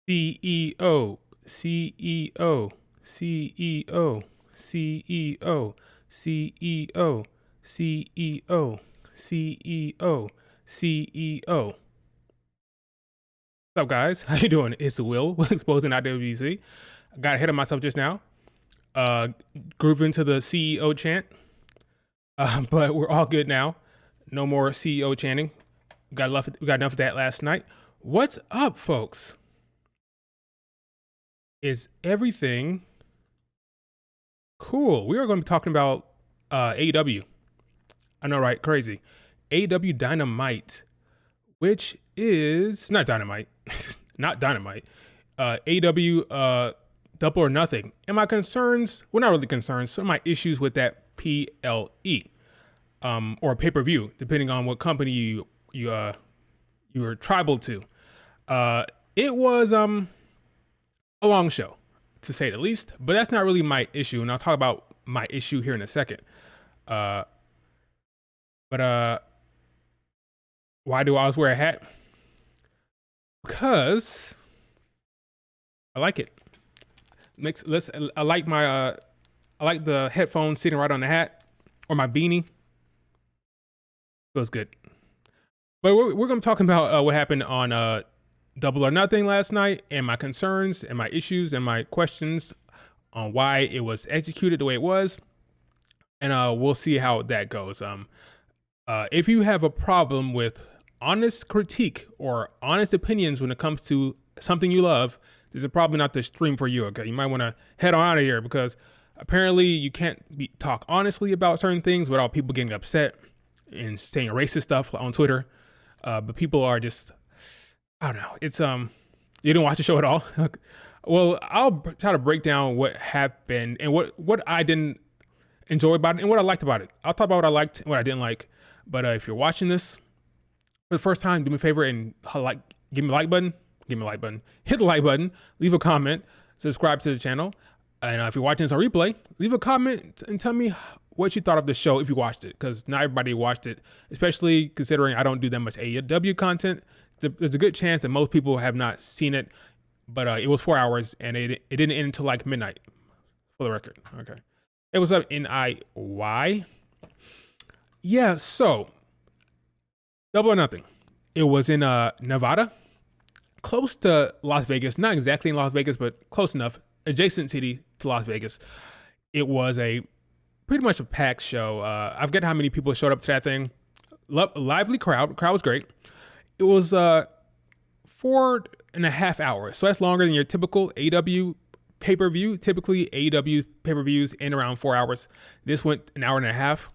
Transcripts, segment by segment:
CEO, CEO, CEO, CEO, CEO, CEO, CEO, CEO. What's up, guys? How you doing? It's Will exposing IWC. I got ahead of myself just now. Groove into the CEO chant, but we're all good now. No more CEO chanting. We got enough of that last night. What's up, folks? Is everything cool? We are going to be talking about AEW. I know, right? Crazy. AEW Dynamite, which is not Dynamite, not Dynamite. AEW Double or Nothing. And my concerns, well, not really concerns, some of my issues with that PLE or pay-per-view, depending on what company you were tribal to. It was a long show, to say the least, but that's not really my issue, and I'll talk about my issue here in a second. But why do I always wear a hat? Because I like it. I like the headphones sitting right on the hat, or my beanie. Feels good. But we're going to be talking about what happened on Double or Nothing last night, and my concerns and my issues and my questions on why it was executed the way it was, and we'll see how that goes. If you have a problem with honest critique or honest opinions when it comes to something you love, this is probably not the stream for you. Okay, you might want to head on out of here, because apparently you can't talk honestly about certain things without people getting upset and saying racist stuff on Twitter. But people are just, I don't know. It's you didn't watch the show at all. Well, I'll try to break down what happened and what I didn't enjoy about it and what I liked about it. I'll talk about what I liked and what I didn't like. But if you're watching this for the first time, do me a favor and give me a like button. Give me a like button. Hit the like button. Leave a comment. Subscribe to the channel. And if you're watching this on replay, leave a comment and tell me what you thought of the show if you watched it, because not everybody watched it, especially considering I don't do that much AEW content. There's a good chance that most people have not seen it, but it was 4 hours and it didn't end until like midnight, for the record. Okay. It was up in NIY. Yeah, so Double or Nothing. It was in Nevada, close to Las Vegas, not exactly in Las Vegas, but close enough, adjacent city to Las Vegas. It was pretty much a packed show. I forget how many people showed up to that thing. Lively crowd. The crowd was great. It was 4.5 hours. So that's longer than your typical AEW pay-per-view. Typically, AEW pay-per-views end around 4 hours. This went an hour and a half.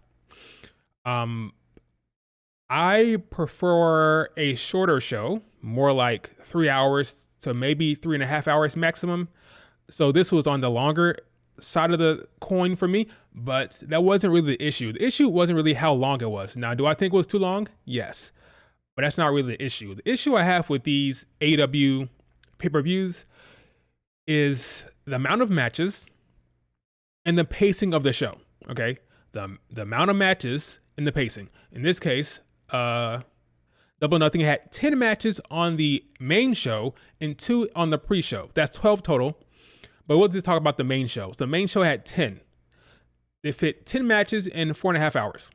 I prefer a shorter show, more like 3 hours to maybe 3.5 hours maximum. So this was on the longer side of the coin for me, but that wasn't really the issue. The issue wasn't really how long it was. Now, do I think it was too long? Yes, but that's not really the issue. The issue I have with these AEW pay-per-views is the amount of matches and the pacing of the show. Okay, the amount of matches and the pacing. In this case, Double or Nothing had 10 matches on the main show and 2 on the pre-show. That's 12 total. But we'll just talk about the main show. So the main show had 10. They fit 10 matches in 4.5 hours.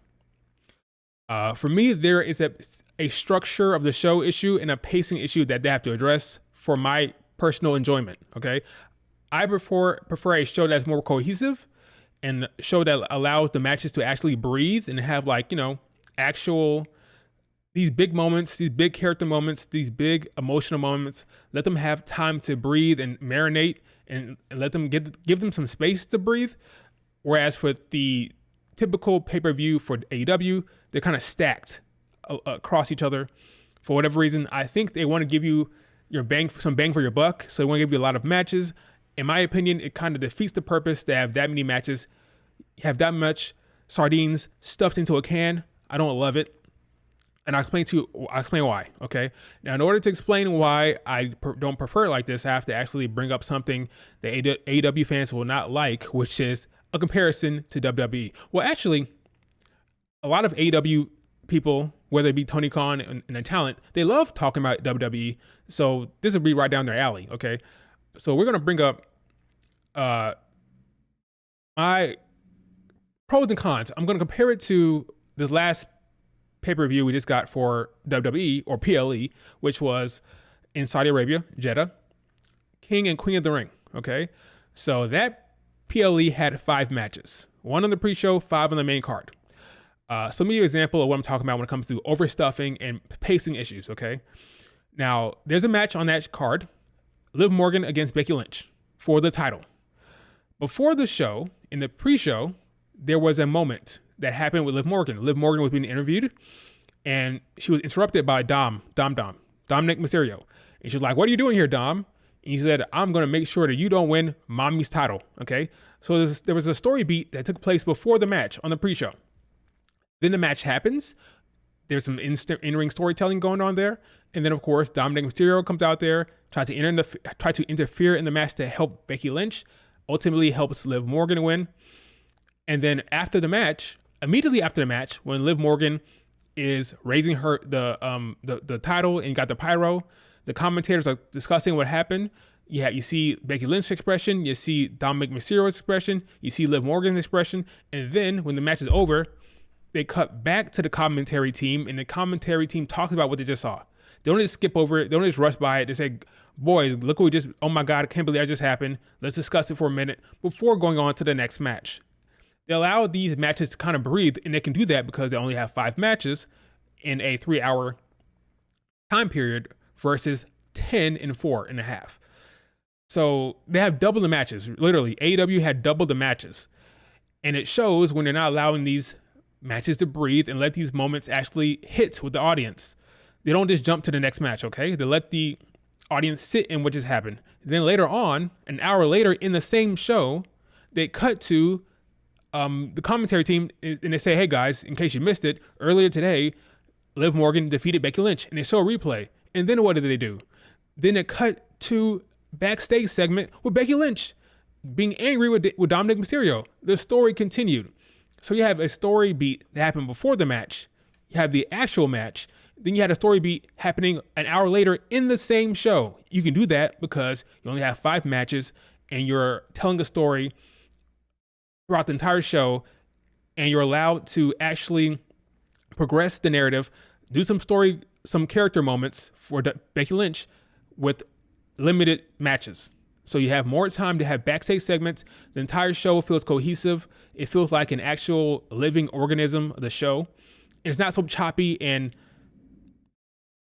For me, there is a structure of the show issue and a pacing issue that they have to address for my personal enjoyment. Okay, I prefer a show that's more cohesive and a show that allows the matches to actually breathe and have, like, actual these big moments, these big character moments, these big emotional moments. Let them have time to breathe and marinate, and let them give them some space to breathe. Whereas for the typical pay-per-view for AEW, they're kind of stacked across each other. For whatever reason, I think they want to give you some bang for your buck, so they want to give you a lot of matches. In my opinion, it kind of defeats the purpose to have that many matches, have that much sardines stuffed into a can. I don't love it. And I'll explain why, okay? Now, in order to explain why I don't prefer it like this, I have to actually bring up something that AEW fans will not like, which is a comparison to WWE. Well, actually, a lot of AEW people, whether it be Tony Khan and the talent, they love talking about WWE. So this would be right down their alley. Okay. So we're going to bring up my pros and cons. I'm going to compare it to this last pay-per-view we just got for WWE or PLE, which was in Saudi Arabia, Jeddah, King and Queen of the Ring. Okay. So that PLE had 5 matches, 1 on the pre-show, 5 on the main card. So let me give you an example of what I'm talking about when it comes to overstuffing and pacing issues, okay? Now, there's a match on that card, Liv Morgan against Becky Lynch for the title. Before the show, in the pre-show, there was a moment that happened with Liv Morgan. Liv Morgan was being interviewed, and she was interrupted by Dominic Mysterio. And she was like, "What are you doing here, Dom?" And he said, "I'm going to make sure that you don't win Mommy's title," okay? So there was a story beat that took place before the match on the pre-show. Then the match happens. There's some in-ring storytelling going on there. And then, of course, Dominic Mysterio comes out there, try to interfere in the match to help Becky Lynch, ultimately helps Liv Morgan win. And then after the match, immediately after the match, when Liv Morgan is raising the title and got the pyro, the commentators are discussing what happened. You see Becky Lynch's expression, you see Dominic Mysterio's expression, you see Liv Morgan's expression, and then when the match is over, they cut back to the commentary team, and the commentary team talks about what they just saw. They don't just skip over it. They don't just rush by it. They say, "Boy, look what we just, oh my God, I can't believe that just happened. Let's discuss it for a minute before going on to the next match." They allow these matches to kind of breathe, and they can do that because they only have 5 matches in a 3-hour time period versus 10 in 4.5. So they have double the matches. Literally, AEW had double the matches. And it shows when they're not allowing these matches to breathe and let these moments actually hit with the audience. They don't just jump to the next match, okay? They let the audience sit in what just happened. Then later on, an hour later in the same show, they cut to the commentary team and they say, "Hey guys, in case you missed it, earlier today, Liv Morgan defeated Becky Lynch," and they show a replay. And then what did they do? Then it cut to backstage segment with Becky Lynch being angry with Dominic Mysterio. The story continued. So you have a story beat that happened before the match. You have the actual match. Then you had a story beat happening an hour later in the same show. You can do that because you only have 5 matches and you're telling a story throughout the entire show, and you're allowed to actually progress the narrative, do some character moments for Becky Lynch with limited matches. So you have more time to have backstage segments. The entire show feels cohesive. It feels like an actual living organism of the show. And it's not so choppy, and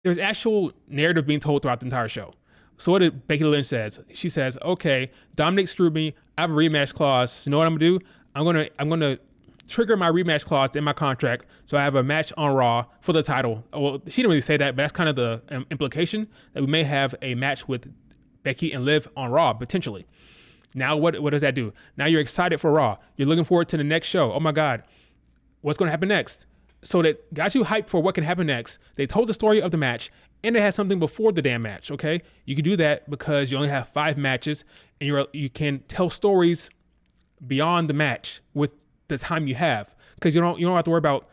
there's actual narrative being told throughout the entire show. So what did Becky Lynch says? She says, "Okay, Dominic screwed me. I have a rematch clause. You know what I'm gonna do? I'm gonna trigger my rematch clause in my contract, so I have a match on Raw for the title." Well, she didn't really say that, but that's kind of the implication that we may have a match with Becky and Liv on Raw, potentially. Now, what does that do? Now you're excited for Raw. You're looking forward to the next show. Oh my God, what's going to happen next? So that got you hyped for what can happen next. They told the story of the match, and it has something before the damn match, okay? You can do that because you only have 5 matches, and you can tell stories beyond the match with the time you have, because you don't have to worry about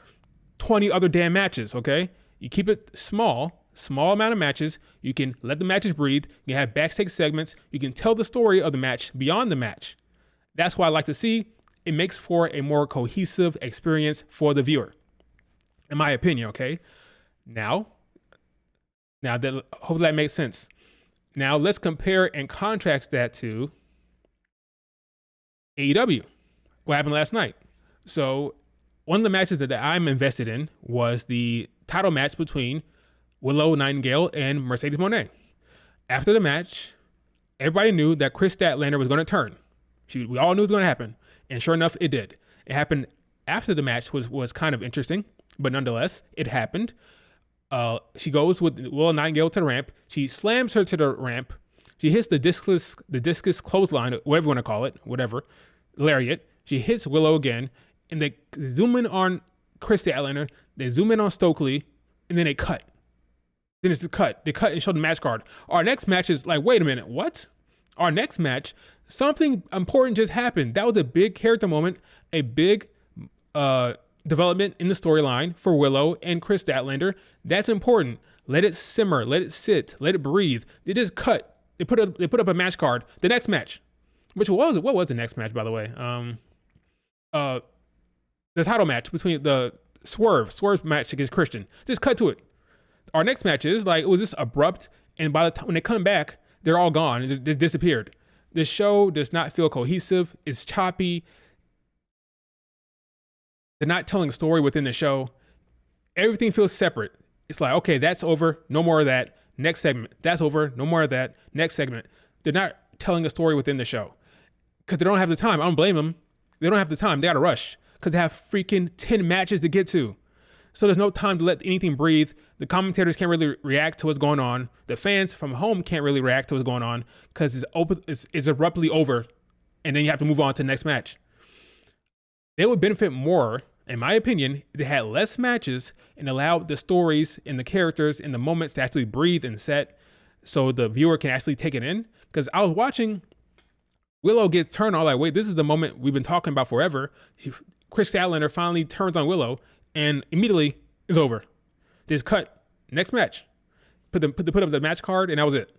20 other damn matches, okay? You keep it small amount of matches. You can let the matches breathe. You have backstage segments. You can tell the story of the match beyond the match. That's what I like to see. It makes for a more cohesive experience for the viewer, in my opinion, okay? Now that hopefully that makes sense. Now let's compare and contrast that to AEW. What happened last night? So one of the matches that I'm invested in was the title match between Willow Nightingale and Mercedes Moné. After the match, everybody knew that Chris Statlander was going to turn. We all knew it was going to happen. And sure enough, it did. It happened after the match, was kind of interesting, but nonetheless, it happened. She goes with Willow Nightingale to the ramp. She slams her to the ramp. She hits the discus clothesline, whatever you want to call it, lariat. She hits Willow again, and they zoom in on Chris Statlander. They zoom in on Stokely, and then they cut. Then it's a cut. They cut and show the match card. Our next match is like, wait a minute, what? Our next match, something important just happened. That was a big character moment, a big development in the storyline for Willow and Chris Statlander. That's important. Let it simmer, let it sit, let it breathe. They just cut. They put up a match card. The next match, which what was the next match, by the way? The title match between the Swerve match against Christian. Just cut to it. Our next match is like, it was just abrupt, and by the time when they come back, they're all gone. They disappeared. The show does not feel cohesive. It's choppy. They're not telling a story within the show. Everything feels separate. It's like, okay, that's over. No more of that. Next segment. That's over. No more of that. Next segment. They're not telling a story within the show because they don't have the time. I don't blame them. They don't have the time. They got to rush because they have freaking 10 matches to get to. So there's no time to let anything breathe. The commentators can't really react to what's going on. The fans from home can't really react to what's going on because it's abruptly over, and then you have to move on to the next match. They would benefit more, in my opinion, if they had less matches and allowed the stories and the characters and the moments to actually breathe and set so the viewer can actually take it in. Because I was watching Willow gets turned on, like, wait, this is the moment we've been talking about forever. Chris Statlander finally turns on Willow, and immediately it's over. They just cut. Next match. Put up the match card, and that was it.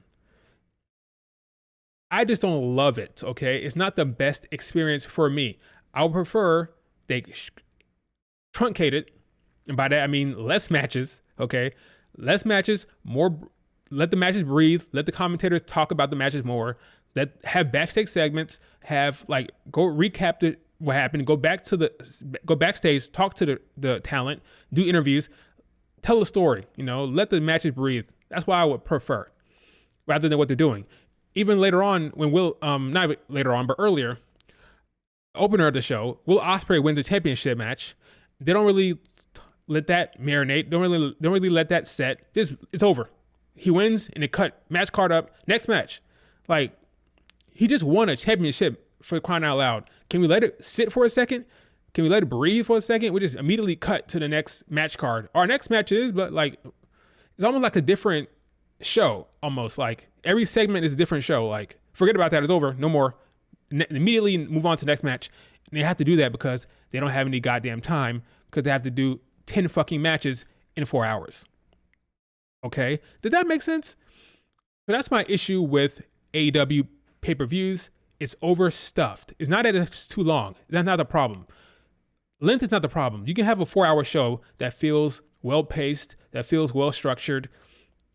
I just don't love it, okay? It's not the best experience for me. I would prefer they truncate it, and by that I mean less matches, okay? Less matches, more. Let the matches breathe. Let the commentators talk about the matches more. Have backstage segments. Have like go recap what happened. Go backstage. Talk to the talent. Do interviews. Tell a story. Let the matches breathe. That's why I would prefer, rather than what they're doing. Even later on, when not later on, but earlier, opener of the show, Will Ospreay wins the championship match. They don't really let that marinate. Don't really let that set. Just it's over. He wins and it cut. Match card up. Next match. Like, he just won a championship, for crying out loud. Can we let it sit for a second? Can we let it breathe for a second? We just immediately cut to the next match card. Our next match is, but like, it's almost like a different show. Almost like every segment is a different show. Like, forget about that. It's over. No more. Immediately move on to the next match. And they have to do that because they don't have any goddamn time, because they have to do 10 fucking matches in 4 hours. Okay? Did that make sense? So that's my issue with AEW pay-per-views. It's overstuffed. It's not that it's too long. That's not the problem. Length is not the problem. You can have a 4-hour show that feels well-paced, that feels well-structured,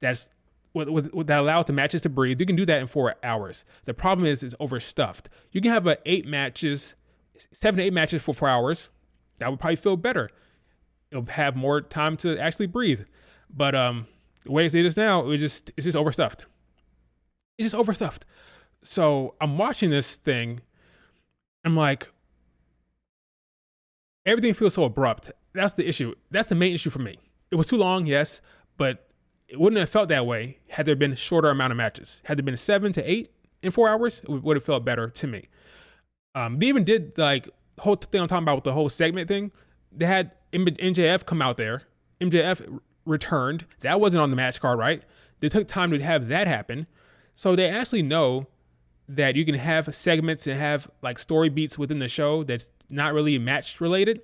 that allows the matches to breathe. You can do that in 4 hours. The problem is it's overstuffed. You can have 7 to 8 matches for 4 hours. That would probably feel better. It'll have more time to actually breathe. But the way it is now, it's just overstuffed. It's just overstuffed. So I'm watching this thing. I'm like, everything feels so abrupt. That's the issue. That's the main issue for me. It was too long, yes, but it wouldn't have felt that way had there been a shorter amount of matches. Had there been 7 to 8 in 4 hours, it would have felt better to me. They even did like the whole thing I'm talking about with the whole segment thing. They had MJF come out there. MJF returned. That wasn't on the match card, right? They took time to have that happen. So they actually know that you can have segments and have like story beats within the show that's not really match related.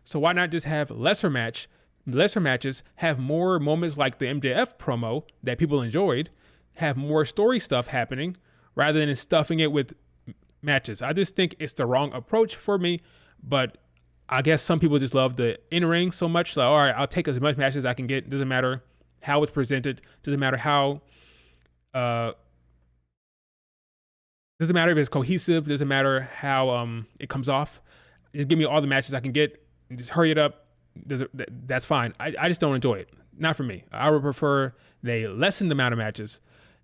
So why not just have lesser matches, have more moments like the MJF promo that people enjoyed, have more story stuff happening rather than stuffing it with matches. I just think it's the wrong approach for me, but I guess some people just love the in-ring so much. Like, all right, I'll take as much matches as I can get. Doesn't matter how it's presented. Doesn't matter how, doesn't matter if it's cohesive. Doesn't matter how it comes off. Just give me all the matches I can get. And just hurry it up. That's fine. I just don't enjoy it. Not for me. I would prefer they lessen the amount of matches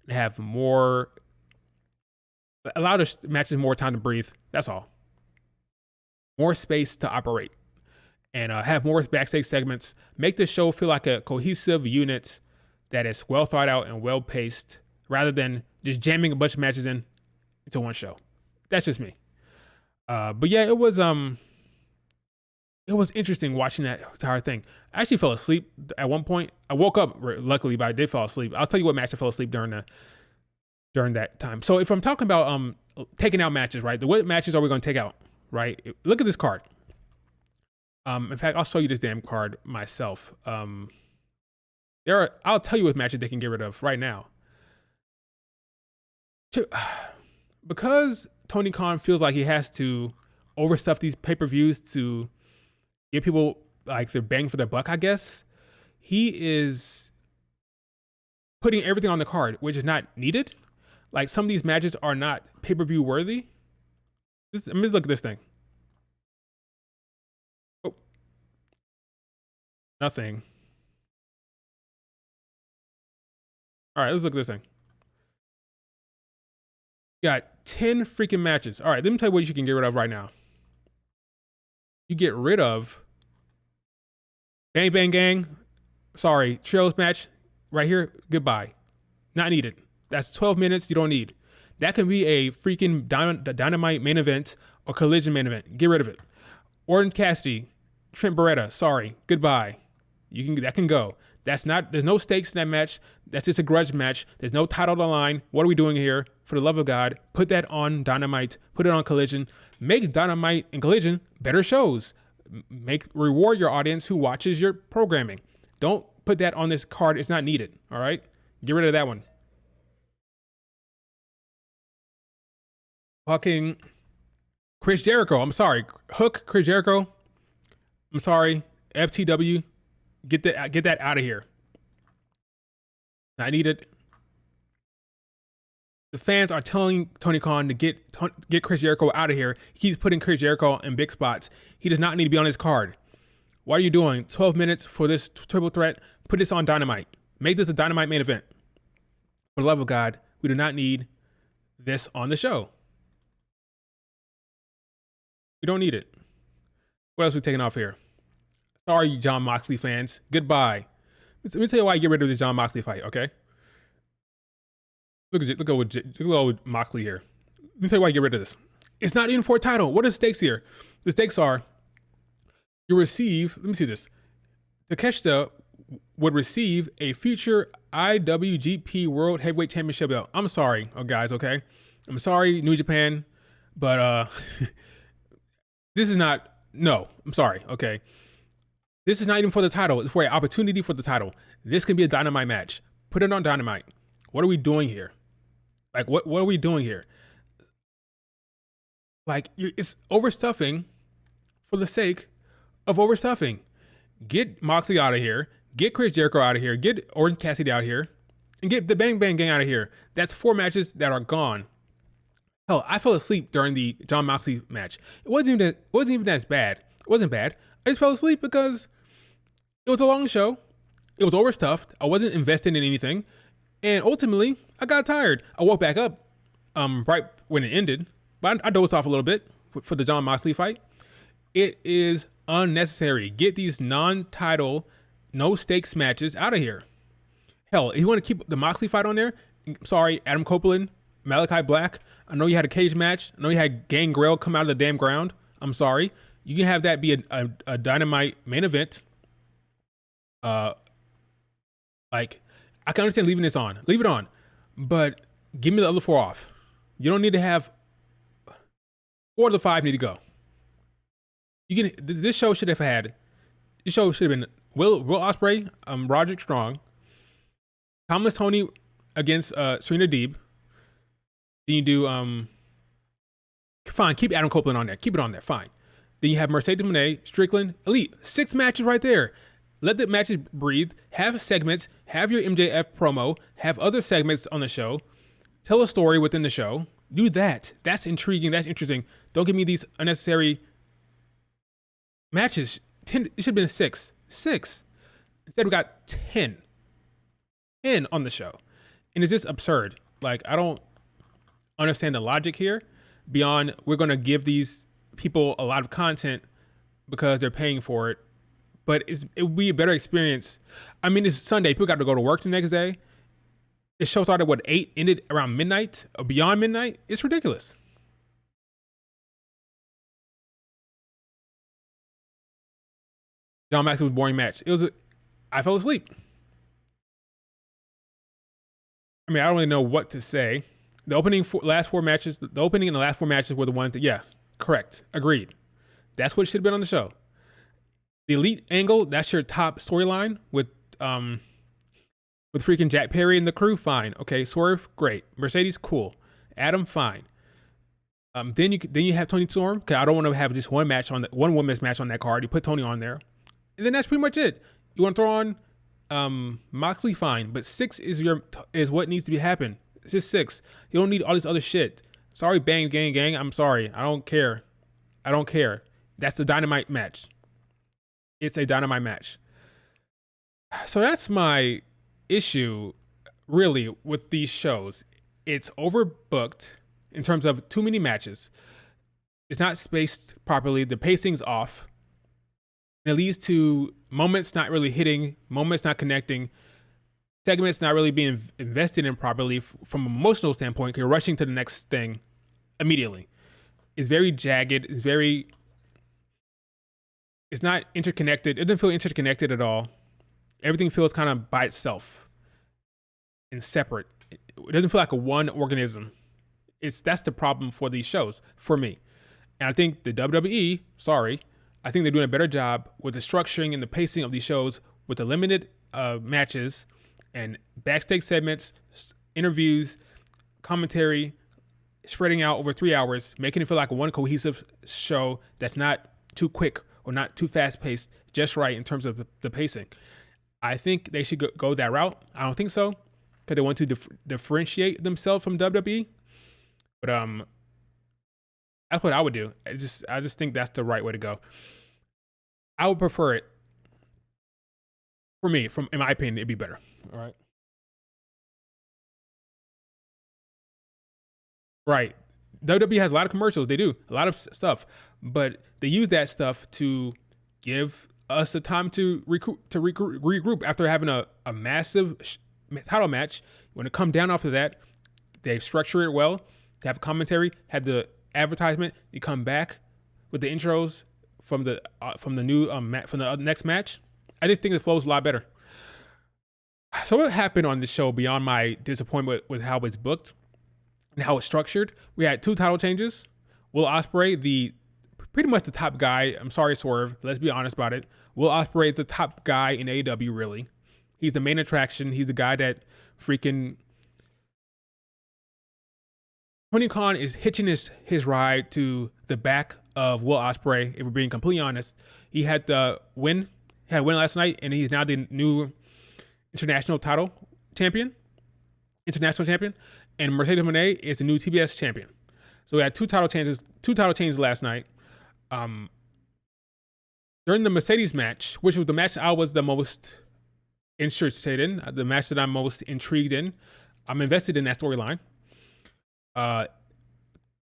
and have more, allow the matches more time to breathe. That's all. More space to operate and have more backstage segments. Make the show feel like a cohesive unit that is well thought out and well paced rather than just jamming a bunch of matches into one show. That's just me. But yeah, it was interesting watching that entire thing. I actually fell asleep at one point. I woke up luckily, but I did fall asleep. I'll tell you what match I fell asleep during that time. So if I'm talking about taking out matches, right? What matches are we going to take out, right? Look at this card. In fact, I'll show you this damn card myself. I'll tell you what matches they can get rid of right now. Because Tony Khan feels like he has to overstuff these pay-per-views to give people like their bang for their buck, I guess, he is putting everything on the card, which is not needed. Like, some of these matches are not pay-per-view worthy. Let me just look at this thing. Oh. Nothing. All right, let's look at this thing. You got 10 freaking matches. All right, let me tell you what you can get rid of right now. You get rid of Bang Bang Gang. Sorry, Trios match right here. Goodbye. Not needed. That's 12 minutes you don't need. That can be a freaking Dynamite main event or Collision main event. Get rid of it. Orton Cassidy, Trent Beretta. Sorry. Goodbye. That can go. There's no stakes in that match. That's just a grudge match. There's no title on the line. What are we doing here? For the love of God, put that on Dynamite. Put it on Collision. Make Dynamite and Collision better shows. Reward your audience who watches your programming. Don't put that on this card. It's not needed. All right? Get rid of that one. Fucking Chris Jericho. I'm sorry. Hook Chris Jericho. I'm sorry. FTW. Get that out of here. Not needed. The fans are telling Tony Khan to get Chris Jericho out of here. He keeps putting Chris Jericho in big spots. He does not need to be on his card. What are you doing? 12 minutes for this triple threat. Put this on Dynamite. Make this a Dynamite main event. For the love of God, we do not need this on the show. We don't need it. What else are we taking off here? Sorry, Jon Moxley fans. Goodbye. Let me tell you why I get rid of the Jon Moxley fight, okay? Look at Moxley here. Let me tell you why I get rid of this. It's not even for a title. What are the stakes here? The stakes are you receive, let me see this. Takeshita would receive a future IWGP World Heavyweight Championship belt. I'm sorry, guys, okay? I'm sorry, New Japan, but this is not, no, I'm sorry, okay? This is not even for the title. It's for an opportunity for the title. This can be a Dynamite match. Put it on Dynamite. What are we doing here? Like, what are we doing here? Like, it's overstuffing for the sake of overstuffing. Get Moxley out of here. Get Chris Jericho out of here. Get Orange Cassidy out of here. And get the Bang Bang Gang out of here. That's 4 matches that are gone. Hell, I fell asleep during the Jon Moxley match. It wasn't even as bad. It wasn't bad. I just fell asleep because it was a long show. It was overstuffed. I wasn't investing in anything. And ultimately, I got tired. I woke back up right when it ended. But I dozed off a little bit for the Jon Moxley fight. It is unnecessary. Get these non-title, no-stakes matches out of here. Hell, if you want to keep the Moxley fight on there, sorry, Adam Copeland, Malachi Black. I know you had a cage match. I know you had Gangrel come out of the damn ground. I'm sorry. You can have that be a Dynamite main event. Like, I can understand leaving this on. Leave it on. But give me the other 4 off. You don't need to have 4 of the 5 need to go. This show should have been Will Ospreay, Roderick Strong, Thomas Tony against Serena Deeb. Then you do fine, keep Adam Copeland on there. Keep it on there, fine. Then you have Mercedes Moné, Strickland, Elite. 6 matches right there. Let the matches breathe. Have segments. Have your MJF promo. Have other segments on the show. Tell a story within the show. Do that. That's intriguing. That's interesting. Don't give me these unnecessary matches. 10. It should have been 6. 6. Instead, we got 10. 10 on the show. And it's just absurd. Like, I don't understand the logic here beyond we're going to give these people a lot of content because they're paying for it. But it would be a better experience. I mean, it's Sunday. People got to go to work the next day. The show started, 8? Ended around midnight or beyond midnight? It's ridiculous. Jon Moxley was a boring match. I fell asleep. I mean, I don't really know what to say. The opening and the last 4 matches were the ones that, yeah, correct. Agreed. That's what should have been on the show. The Elite angle, that's your top storyline with freaking Jack Perry and the crew, fine. Okay, Swerve, great. Mercedes, cool. Adam, fine. Then you have Tony Storm. Cause I don't want to have just one women's match on that card. You put Tony on there, and then that's pretty much it. You want to throw on Moxley, fine. But 6 is what needs to be happen. It's just 6. You don't need all this other shit. Sorry, Bang Gang. I'm sorry. I don't care. That's the Dynamite match. It's a Dynamite match. So that's my issue, really, with these shows. It's overbooked in terms of too many matches. It's not spaced properly. The pacing's off. It leads to moments not really hitting, moments not connecting, segments not really being invested in properly from an emotional standpoint. You're rushing to the next thing immediately. It's very jagged. It's not interconnected. It doesn't feel interconnected at all. Everything feels kind of by itself and separate. It doesn't feel like a one organism. That's the problem for these shows for me. And I think the WWE, I think they're doing a better job with the structuring and the pacing of these shows with the limited matches and backstage segments, interviews, commentary, spreading out over 3 hours, making it feel like one cohesive show that's not too quick or not too fast paced, just right in terms of the pacing. I think they should go that route. I don't think so, because they want to differentiate themselves from WWE. But that's what I would do. I just think that's the right way to go. I would prefer it. For me, in my opinion, it'd be better. All right. Right. WWE has a lot of commercials. They do a lot of stuff, but they use that stuff to give us the time to regroup after having a massive title match. When it comes down after that, they structure it well. They have commentary, have the advertisement. You come back with the intros from the next match. I just think it flows a lot better. So what happened on the show beyond my disappointment with how it's booked and how it's structured? We had 2 title changes. Will Ospreay, pretty much the top guy. I'm sorry, Swerve. Let's be honest about it. Will Ospreay is the top guy in AEW, really. He's the main attraction. He's the guy that freaking Tony Khan is hitching his ride to the back of Will Ospreay, if we're being completely honest. He had the win. He had a win last night, and he's now the new international champion. And Mercedes Moné is the new TBS champion. So we had 2 title changes last night. During the Mercedes match, which was the match I was the most interested in, the match that I'm most intrigued in, I'm invested in that storyline.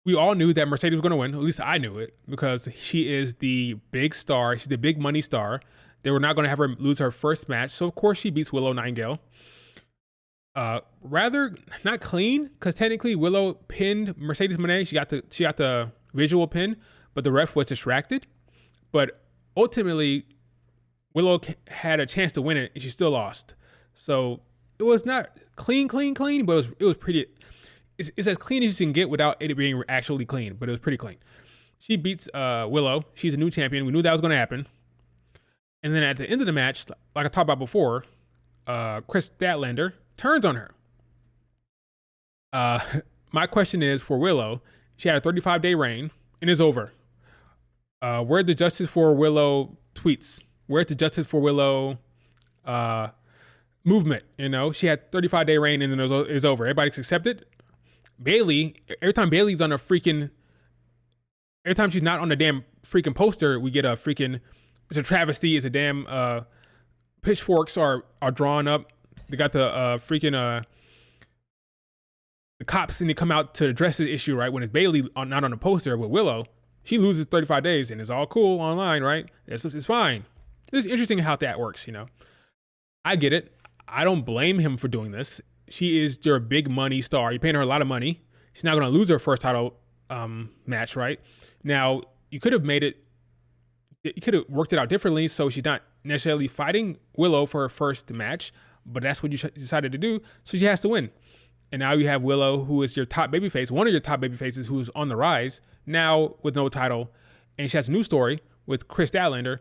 We all knew that Mercedes was going to win. At least I knew it, because she is the big star. She's the big money star. They were not going to have her lose her first match. So, of course, she beats Willow Nightingale. Rather not clean, because technically Willow pinned Mercedes Moné. She got the visual pin, but the ref was distracted. But ultimately, Willow had a chance to win it, and she still lost. So it was not clean, but it was pretty. It's as clean as you can get without it being actually clean, but it was pretty clean. She beats Willow. She's a new champion. We knew that was going to happen. And then at the end of the match, like I talked about before, Chris Statlander turns on her. My question is for Willow. She had a 35-day reign and is over. Where's the justice for Willow tweets? Where's the justice for Willow movement? You know, she had 35-day reign and then it was over. Everybody's accepted. Bayley, every time she's not on the damn freaking poster, we get a freaking, it's a travesty. It's a damn pitchforks are drawn up. They got the the cops, and they come out to address the issue, right? When it's Bayley not on the poster with Willow, she loses 35 days and it's all cool online, right? It's fine. It's interesting how that works, you know. I get it. I don't blame him for doing this. She is your big money star. You're paying her a lot of money. She's not going to lose her first title match, right? Now, you could have worked it out differently, so she's not necessarily fighting Willow for her first match, but that's what you decided to do, so she has to win. And now you have Willow, who is your top babyface, one of your top babyfaces, who's on the rise, now with no title, and she has a new story with Chris Statlander,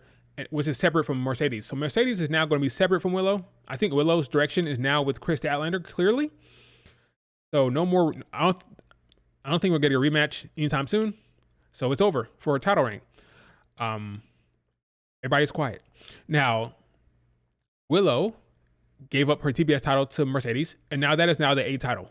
which is separate from Mercedes. So Mercedes is now going to be separate from Willow. I think Willow's direction is now with Chris Statlander, clearly. So no more. I don't think we're getting a rematch anytime soon. So it's over for a title reign. Everybody's quiet. Now, Willow gave up her TBS title to Mercedes, and now that is now the A title.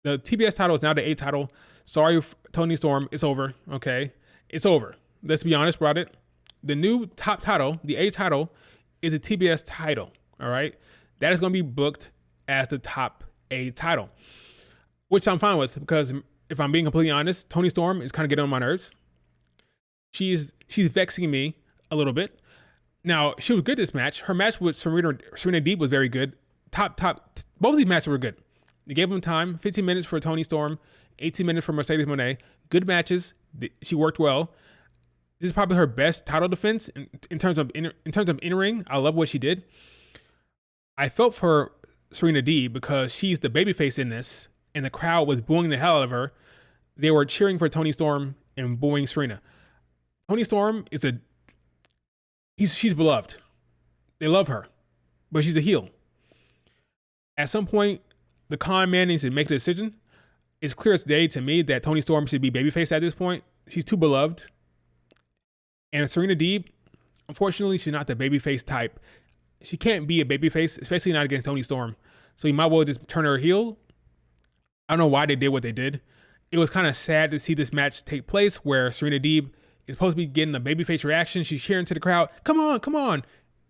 The TBS title is now the A title. Sorry, Toni Storm. It's over. Okay. It's over. Let's be honest about it. The new top title, the A title, is a TBS title. All right. That is going to be booked as the top A title, which I'm fine with, because if I'm being completely honest, Toni Storm is kind of getting on my nerves. She's vexing me a little bit. Now, she was good this match. Her match with Serena Deeb was very good. Both of these matches were good. They gave them time. 15 minutes for Toni Storm, 18 minutes for Mercedes Moné. Good matches. She worked well. This is probably her best title defense in terms of in-ring. I love what she did. I felt for Serena Deeb because she's the babyface in this, and the crowd was booing the hell out of her. They were cheering for Toni Storm and booing Serena. Toni Storm is she's beloved. They love her, but she's a heel. At some point, the con man needs to make a decision. It's clear as day to me that Toni Storm should be babyface at this point. She's too beloved. And Serena Deeb, unfortunately, she's not the babyface type. She can't be a babyface, especially not against Toni Storm. So you might well just turn her heel. I don't know why they did what they did. It was kind of sad to see this match take place where Serena Deeb is supposed to be getting a babyface reaction. She's cheering to the crowd, come on, come on.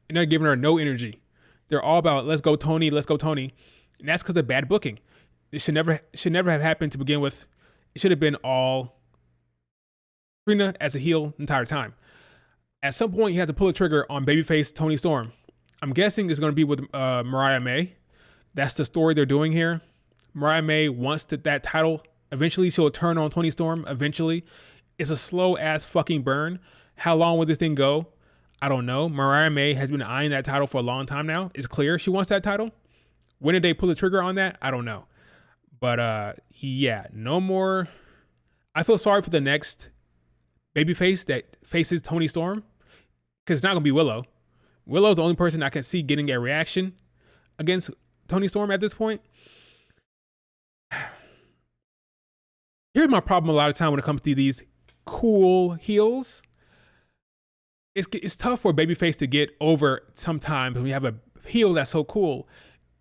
And they're giving her no energy. They're all about, let's go, Toni, let's go, Toni. And that's because of bad booking. It should never have happened to begin with. It should have been all Serena as a heel the entire time. At some point, he has to pull a trigger on babyface Toni Storm. I'm guessing it's going to be with Mariah May. That's the story they're doing here. Mariah May wants that title. Eventually, she'll turn on Toni Storm. Eventually. It's a slow-ass fucking burn. How long will this thing go? I don't know. Mariah May has been eyeing that title for a long time now. It's clear she wants that title. When did they pull the trigger on that? I don't know. But, yeah, no more. I feel sorry for the next babyface that faces Toni Storm, because it's not going to be Willow. Willow's the only person I can see getting a reaction against Toni Storm at this point. Here's my problem a lot of time when it comes to these cool heels. It's tough for a babyface to get over sometimes when you have a heel that's so cool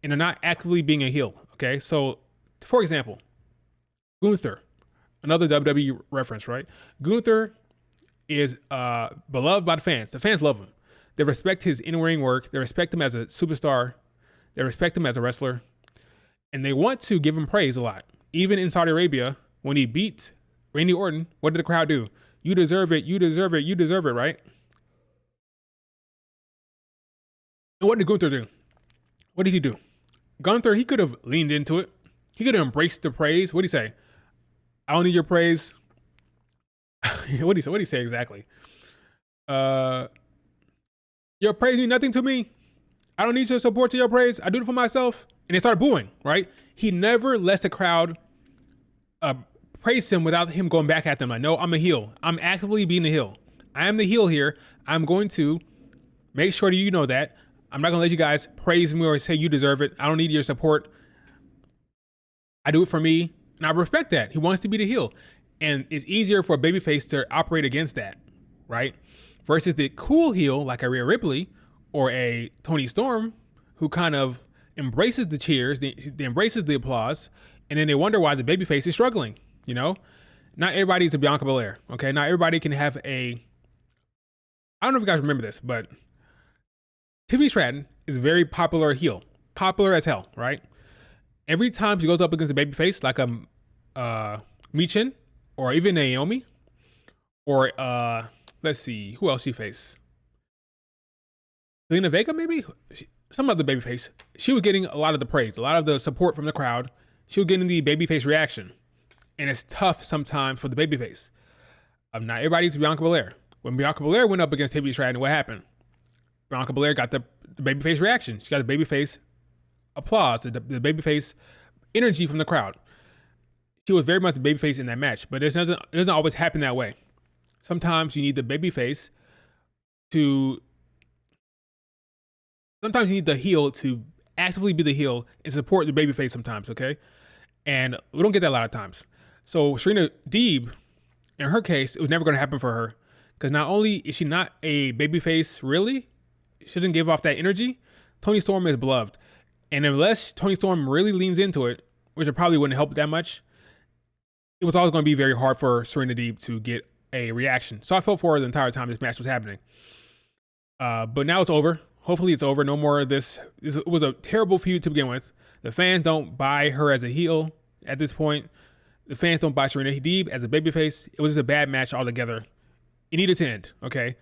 and they're not actively being a heel. Okay, so for example, Gunther, another WWE reference, right? Gunther is beloved by the fans. The fans love him. They respect his in-ring work. They respect him as a superstar. They respect him as a wrestler. And they want to give him praise a lot. Even in Saudi Arabia, when he beat Randy Orton, what did the crowd do? You deserve it, you deserve it, you deserve it, right? And what did Gunther do? What did he do? Gunther, he could have leaned into it. He could have embraced the praise. What did he say? I don't need your praise. What did he say exactly? Your praise means nothing to me. I don't need your support to your praise. I do it for myself. And they started booing, right? He never lets the crowd praise him without him going back at them. Like, no, I'm a heel. I'm actively being a heel. I am the heel here. I'm going to make sure that you know that. I'm not going to let you guys praise me or say you deserve it. I don't need your support. I do it for me. And I respect that. He wants to be the heel. And it's easier for a babyface to operate against that, right? Versus the cool heel like a Rhea Ripley or a Toni Storm, who kind of embraces the cheers, they embraces the applause, and then they wonder why the babyface is struggling, you know? Not everybody's a Bianca Belair, okay? Not everybody can have I don't know if you guys remember this, but Tiffany Stratton is a very popular heel. Popular as hell, right? Every time she goes up against a babyface, like Michin, or even Naomi, or let's see, who else she faced? Zelina Vega, maybe? Some other babyface. She was getting a lot of the praise, a lot of the support from the crowd. She was getting the babyface reaction. And it's tough sometimes for the babyface. Not everybody's Bianca Belair. When Bianca Belair went up against Tiffany Stratton, what happened? Bianca Belair got the babyface reaction. She got the babyface applause, the babyface energy from the crowd. She was very much the babyface in that match, but it doesn't always happen that way. Sometimes you need the babyface to sometimes you need the heel to actively be the heel and support the babyface sometimes, okay? And we don't get that a lot of times. So Serena Deeb, in her case, it was never going to happen for her because not only is she not a babyface, really, she doesn't give off that energy. Toni Storm is beloved, and unless Toni Storm really leans into it, which it probably wouldn't help that much, it was always going to be very hard for Serena Deeb to get a reaction. So I felt for her the entire time this match was happening. But now it's over. Hopefully it's over. No more of this. This was a terrible feud to begin with. The fans don't buy her as a heel at this point. The fans don't buy Serena Deeb as a babyface. It was just a bad match altogether. It needed to end, okay?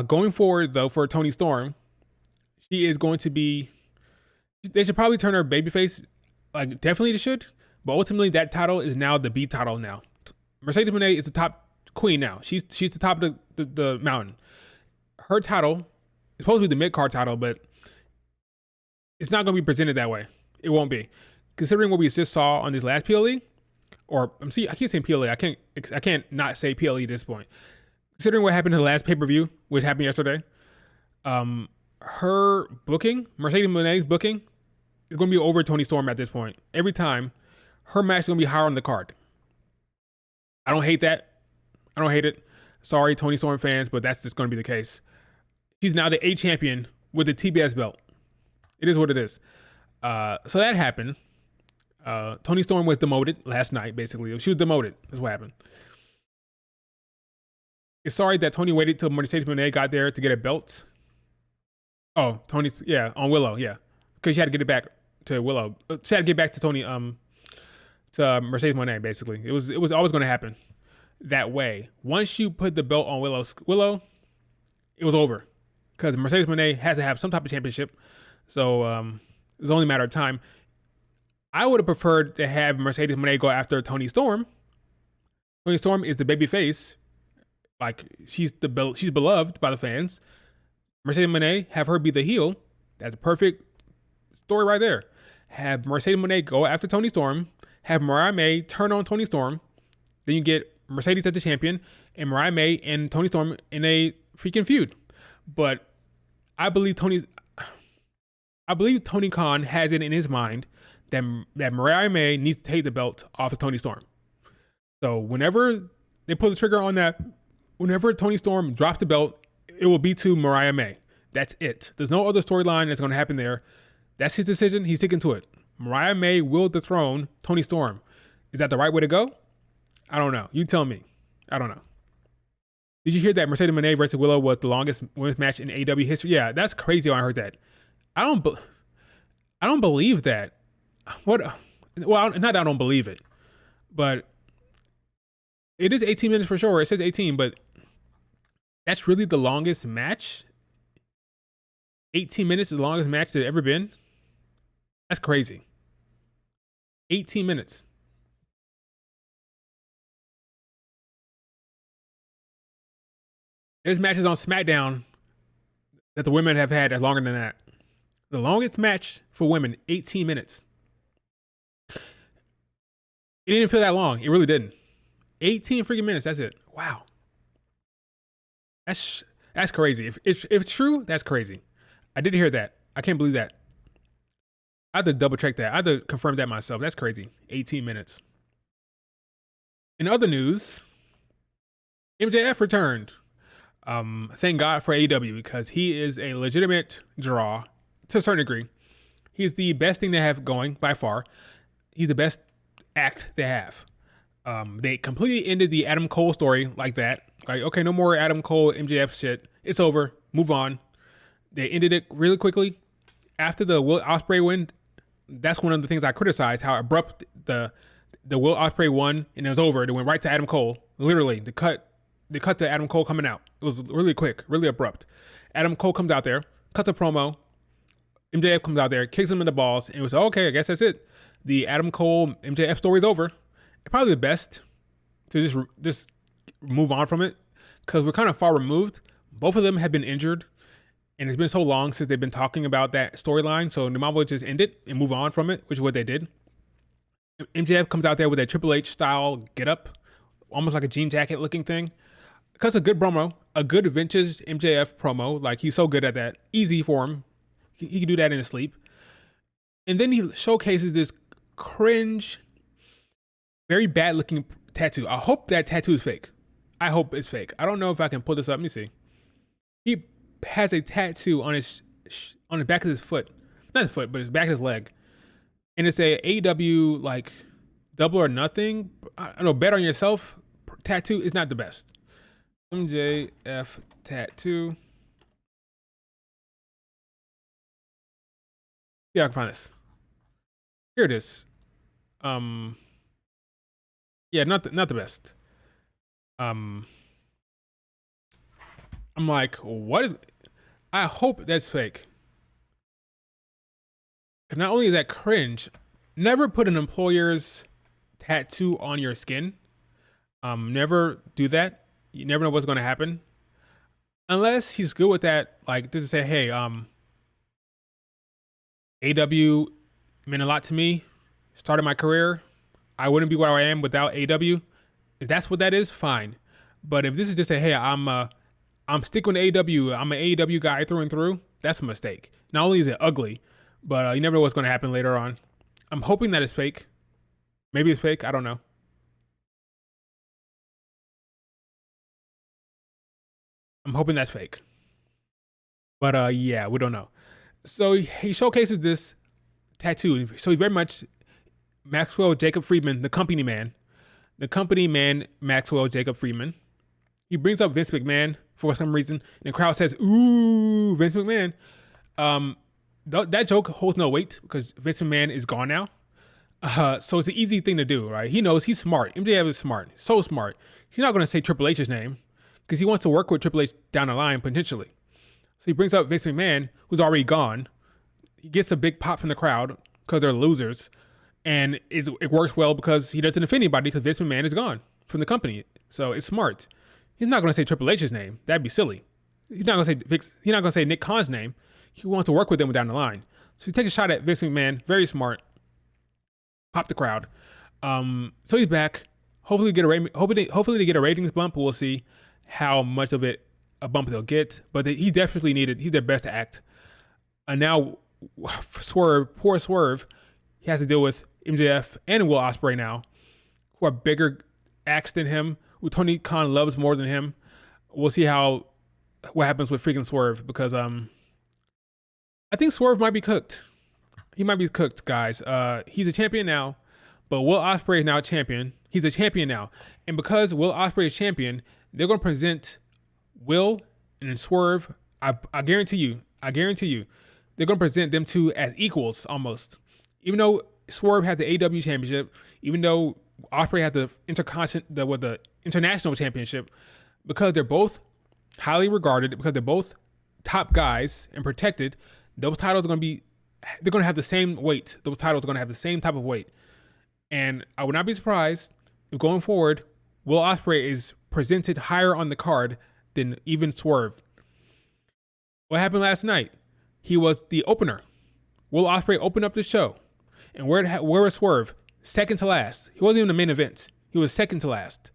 Going forward, though, for Toni Storm, she is going to be... They should probably turn her babyface. Like, definitely they should. But ultimately, that title is now the B title now. Mercedes Moné is the top queen now. She's the top of the mountain. Her title is supposed to be the mid-card title, but it's not going to be presented that way. It won't be. Considering what we just saw on this last PLE, or I keep saying PLE. I can't not say PLE at this point. Considering what happened in the last pay-per-view, which happened yesterday, her booking, Mercedes Moné's booking, is going to be over Toni Storm at this point. Every time, her match is going to be higher on the card. I don't hate that. I don't hate it. Sorry, Toni Storm fans, but that's just going to be the case. She's now the A champion with the TBS belt. It is what it is. So that happened. Toni Storm was demoted last night, basically. She was demoted. That's what happened. It's sorry that Toni waited till Mercedes Moné got there to get a belt. Oh, Toni, yeah, on Willow, yeah. Because she had to get it back to Willow. She had to get back to Toni, to Mercedes Moné, basically. It was always going to happen that way. Once you put the belt on Willow, it was over. Because Mercedes Moné has to have some type of championship. So it's only a matter of time. I would have preferred to have Mercedes Moné go after Toni Storm. Toni Storm is the baby face. Like, she's beloved by the fans. Mercedes Moné, have her be the heel. That's a perfect story right there. Have Mercedes Moné go after Toni Storm. Have Mariah May turn on Toni Storm. Then you get Mercedes as the champion and Mariah May and Toni Storm in a freaking feud. But I believe Tony Khan has it in his mind that Mariah May needs to take the belt off of Toni Storm. So whenever they pull the trigger on that, whenever Toni Storm drops the belt, it will be to Mariah May. That's it. There's no other storyline that's going to happen there. That's his decision. He's sticking to it. Mariah May will dethrone Toni Storm. Is that the right way to go? I don't know. You tell me. I don't know. Did you hear that Mercedes Moné versus Willow was the longest women's match in AEW history? Yeah, that's crazy when I heard that. I don't believe that. What? Well, not that I don't believe it, but it is 18 minutes for sure. It says 18, but that's really the longest match? 18 minutes is the longest match there's ever been? That's crazy. 18 minutes. There's matches on SmackDown that the women have had as longer than that. The longest match for women, 18 minutes. It didn't feel that long. It really didn't. 18 freaking minutes. That's it. Wow. That's crazy. If it's true, that's crazy. I did hear that. I can't believe that. I had to double check that. I had to confirm that myself. That's crazy. 18 minutes. In other news, MJF returned. Thank God for AEW because he is a legitimate draw to a certain degree. He's the best thing they have going by far. He's the best act they have. They completely ended the Adam Cole story like that. Like, okay, no more Adam Cole, MJF shit. It's over. Move on. They ended it really quickly. After the Will Ospreay win, that's one of the things I criticized, how abrupt the Will Ospreay won and it was over. They went right to Adam Cole. Literally, they cut to Adam Cole coming out. It was really quick, really abrupt. Adam Cole comes out there, cuts a promo. MJF comes out there, kicks him in the balls, and it was okay, I guess that's it. The Adam Cole MJF story is over. Probably the best to just move on from it because we're kind of far removed. Both of them have been injured, and it's been so long since they've been talking about that storyline. So the Marvel just end it and move on from it, which is what they did. MJF comes out there with a Triple H style getup, almost like a jean jacket looking thing. Because a good promo, a good vintage MJF promo, like he's so good at that, easy for him. He can do that in his sleep. And then he showcases this cringe, very bad looking tattoo. I hope that tattoo is fake. I hope it's fake. I don't know if I can pull this up. Let me see. He has a tattoo on the back of his foot, not his foot, but his back of his leg, and it's a AEW like double or nothing. I don't know, bet on yourself tattoo is not the best. MJF tattoo. Yeah, I can find this. Here it is. Yeah, not the best. I'm like, what is? I hope that's fake. Not only is that cringe, never put an employer's tattoo on your skin. Never do that. You never know what's going to happen. Unless he's good with that, like just to say, hey, AW meant a lot to me. Started my career. I wouldn't be where I am without AW. If that's what that is, fine. But if this is just a hey, I'm sticking with AW. I'm an AW guy through and through. That's a mistake. Not only is it ugly, but you never know what's going to happen later on. I'm hoping that it's fake. Maybe it's fake. I don't know. I'm hoping that's fake. But yeah, we don't know. So he showcases this tattoo. So he's very much Maxwell Jacob Friedman, the company man. The company man, Maxwell Jacob Friedman. He brings up Vince McMahon for some reason, and the crowd says, "Ooh, Vince McMahon." That joke holds no weight because Vince McMahon is gone now. So it's an easy thing to do, right? He knows he's smart. MJF is smart, so smart. He's not going to say Triple H's name because he wants to work with Triple H down the line potentially. So he brings up Vince McMahon, who's already gone. He gets a big pop from the crowd because they're losers. And it works well because he doesn't offend anybody because Vince McMahon is gone from the company. So it's smart. He's not going to say Triple H's name. That'd be silly. He's not going to say Nick Khan's name. He wants to work with them down the line. So he takes a shot at Vince McMahon. Very smart. Pop the crowd. So he's back. Hopefully they get a ratings bump. We'll see how much of it a bump they'll get. But he definitely needed. He's their best act. And now poor Swerve. He has to deal with MJF and Will Ospreay now, who are bigger acts than him, who Tony Khan loves more than him. We'll see what happens with freaking Swerve because I think Swerve might be cooked. He might be cooked, guys. He's a champion now, but Will Ospreay is now a champion. He's a champion now, and because Will Ospreay is champion, they're going to present Will and Swerve. I guarantee you, they're going to present them two as equals almost. Even though Swerve had the AEW championship, even though Ospreay had the international championship, because they're both highly regarded, because they're both top guys and protected, those titles are going to have the same weight. Those titles are going to have the same type of weight. And I would not be surprised if going forward, Will Ospreay is presented higher on the card than even Swerve. What happened last night? He was the opener. Will Ospreay opened up the show. And where was Swerve? Second to last. He wasn't even the main event. He was second to last.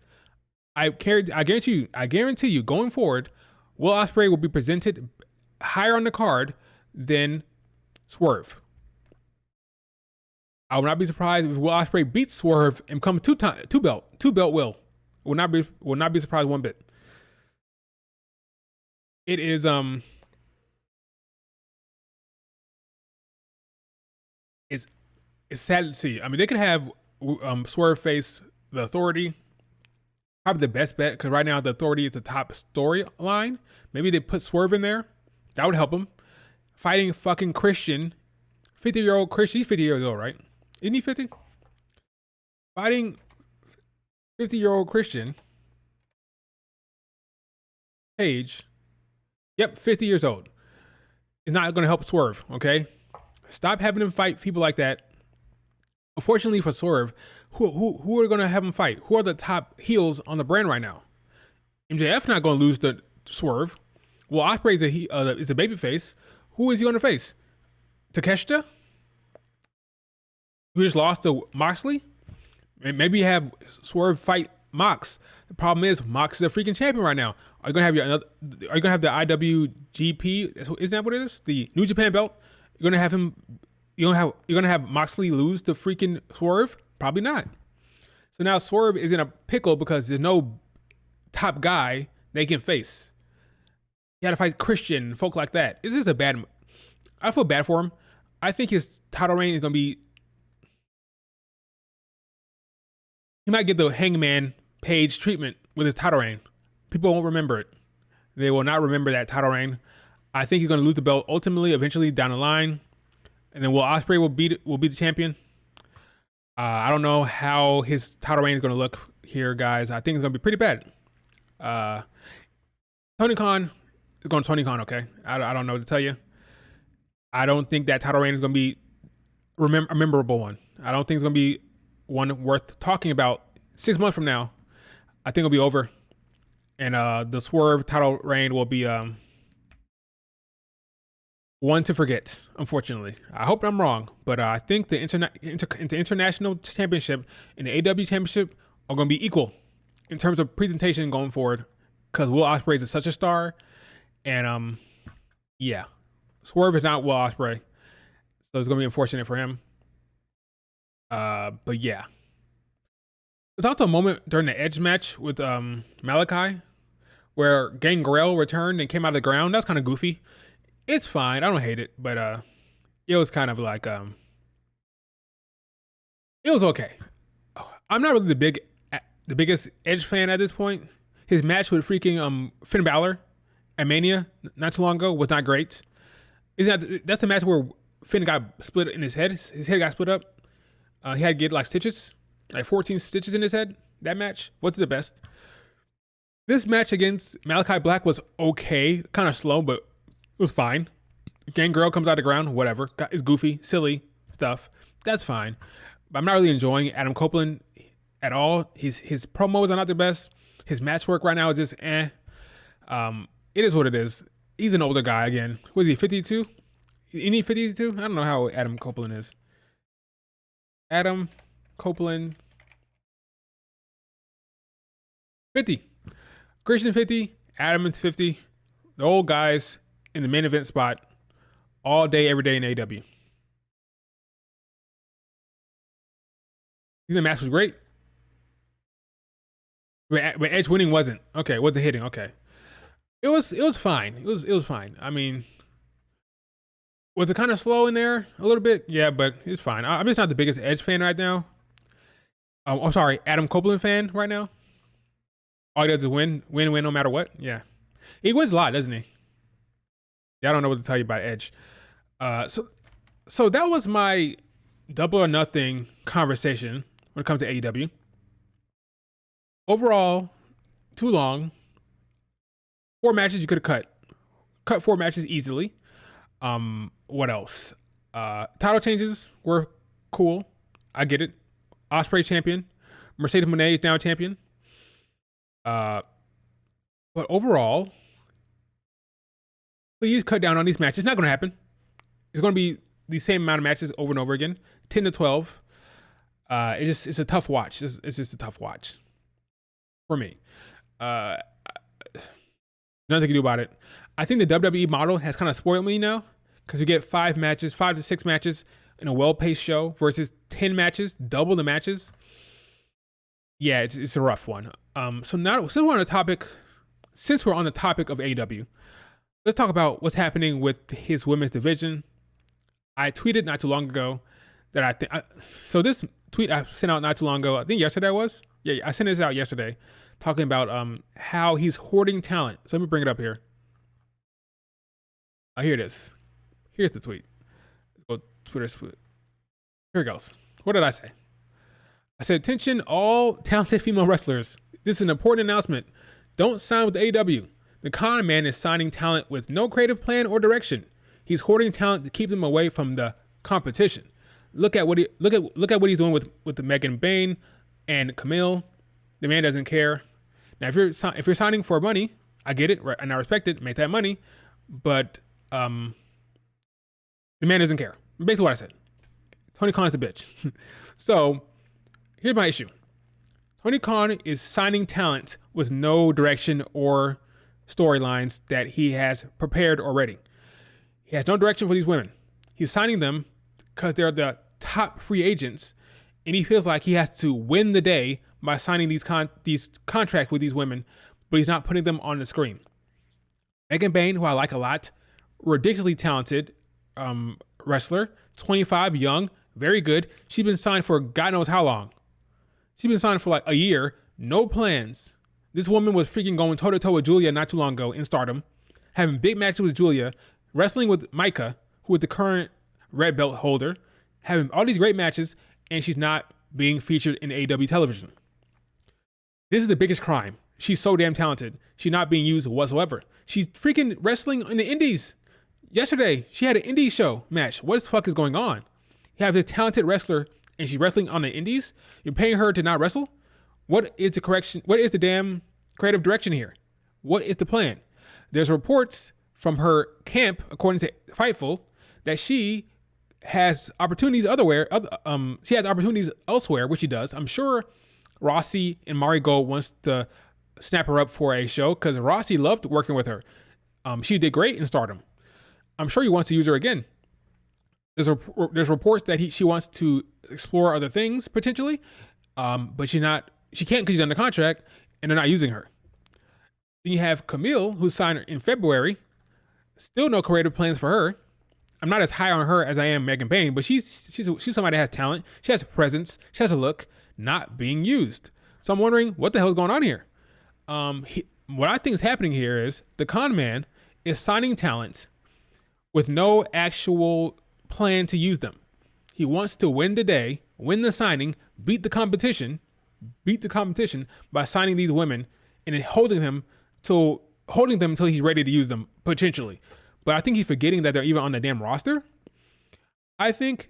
I guarantee you, going forward, Will Ospreay will be presented higher on the card than Swerve. I would not be surprised if Will Ospreay beats Swerve and becomes two belt Will. Will not be surprised one bit. It is it's sad to see. I mean, they could have Swerve face the Authority. Probably the best bet because right now the Authority is the top storyline. Maybe they put Swerve in there. That would help him. Fighting fucking Christian, 50-year-old Christian. He's 50 years old, right? Isn't he 50? Fighting 50-year-old Christian Page. Yep, 50 years old. Is not going to help Swerve. Okay, stop having him fight people like that. Unfortunately for Swerve, who are going to have him fight? Who are the top heels on the brand right now? MJF not going to lose to Swerve. Well, Ospreay is a babyface. Who is he going to face? Takeshita? Who just lost to Moxley? Maybe have Swerve fight Mox. The problem is Mox is a freaking champion right now. Are you gonna have Are you gonna have the IWGP? Isn't that what it is? The New Japan belt. You're gonna have him. You're gonna have Moxley lose to freaking Swerve? Probably not. So now Swerve is in a pickle because there's no top guy they can face. He had to fight Christian, folk like that. This is a bad. I feel bad for him. I think his title reign is gonna be. He might get the Hangman Page treatment with his title reign. People won't remember it. They will not remember that title reign. I think he's gonna lose the belt ultimately, eventually down the line, and then Will Ospreay will be the champion. I don't know how his title reign is gonna look here, guys. I think it's gonna be pretty bad. Tony Khan is going Tony Khan. Okay, I don't know what to tell you. I don't think that title reign is gonna be a memorable one. I don't think it's gonna be one worth talking about 6 months from now. I think it'll be over, and the Swerve title reign will be one to forget. Unfortunately, I hope I'm wrong, but I think the international championship and the AEW championship are going to be equal in terms of presentation going forward, because Will Ospreay is such a star, and yeah, Swerve is not Will Ospreay, so it's going to be unfortunate for him. But yeah. There's also a moment during the Edge match with Malachi where Gangrel returned and came out of the ground. That's kind of goofy. It's fine. I don't hate it, but it was kind of like it was okay. I'm not really the biggest Edge fan at this point. His match with freaking Finn Balor at Mania not too long ago was not great. That's the match where Finn got split in his head. His head got split up. He had to get like stitches. Like 14 stitches in his head. That match wasn't the best. This match against Malachi Black was okay. Kind of slow, but it was fine. Gangrel comes out of the ground. Whatever. It's goofy, silly stuff. That's fine. But I'm not really enjoying Adam Copeland at all. His promos are not the best. His match work right now is just eh. It is what it is. He's an older guy again. Was he 52? Any 52? I don't know how Adam Copeland is. Adam Copeland 50. Christian 50, Adam is 50. The old guys in the main event spot all day, every day in AEW. The match was great. When Edge winning wasn't. Okay, what the hitting? Okay. It was fine. It was fine. I mean, was it kind of slow in there a little bit? Yeah, but it's fine. I'm just not the biggest Edge fan right now. I'm sorry, Adam Copeland fan right now. All he does is win no matter what. Yeah. He wins a lot, doesn't he? Yeah, I don't know what to tell you about Edge. So that was my double or nothing conversation when it comes to AEW. Overall, too long. 4 matches you could have cut. Cut 4 matches easily. What else? Title changes were cool. I get it. Ospreay champion. Mercedes Moné is now champion. But overall, please cut down on these matches. It's not going to happen. It's going to be the same amount of matches over and over again. 10 to 12. It's a tough watch. It's just a tough watch for me. Nothing to do about it. I think the WWE model has kind of spoiled me now, because you get 5 to 6 matches in a well-paced show versus 10 matches, double the matches. Yeah, it's a rough one. So now, since we're on the topic of AEW, let's talk about what's happening with his women's division. I tweeted not too long ago that I think. So this tweet I sent out not too long ago, I think yesterday was. Yeah, I sent this out yesterday, talking about how he's hoarding talent. So let me bring it up here. Here it is. Here's the tweet. Go Twitter split. Here it goes. What did I say? I said, attention all talented female wrestlers. This is an important announcement. Don't sign with the AEW. The con man is signing talent with no creative plan or direction. He's hoarding talent to keep them away from the competition. Look at what he's doing with the Megan Bain and Camille. The man doesn't care. Now, if you're signing for money, I get it, right, and I respect it. Make that money, but the man doesn't care. Basically, what I said. Tony Khan is a bitch. So here's my issue. Tony Khan is signing talent with no direction or storylines that he has prepared already. He has no direction for these women. He's signing them because they're the top free agents, and he feels like he has to win the day by signing these contracts with these women, but he's not putting them on the screen. Megan Bayne, who I like a lot, ridiculously talented wrestler, 25, young, very good. She's been signed for God knows how long. She's been signed for like a year, no plans. This woman was freaking going toe-to-toe with Julia not too long ago in Stardom, having big matches with Julia, wrestling with Micah, who is the current red belt holder, having all these great matches, and she's not being featured in AEW television. This is the biggest crime. She's so damn talented. She's not being used whatsoever. She's freaking wrestling in the indies. Yesterday, she had an indie show match. What the fuck is going on? You have this talented wrestler, and she's wrestling on the indies? You're paying her to not wrestle? What is the correction? What is the damn creative direction here? What is the plan? There's reports from her camp, according to Fightful, that she has opportunities she has opportunities elsewhere, which she does. I'm sure Rossi and Mari Gold wants to snap her up for a show because Rossi loved working with her. She did great in Stardom. I'm sure he wants to use her again. There's reports that she wants to explore other things potentially, but she can't because she's under contract and they're not using her. Then you have Camille, who signed in February. Still no creative plans for her. I'm not as high on her as I am Megan Bayne, but she's somebody that has talent. She has a presence. She has a look. Not being used. So I'm wondering what the hell is going on here. What I think is happening here is the con man is signing talent with no actual plan to use them. He wants to win the day, win the signing, beat the competition by signing these women and then holding them until he's ready to use them potentially. But I think he's forgetting that they're even on the damn roster. I think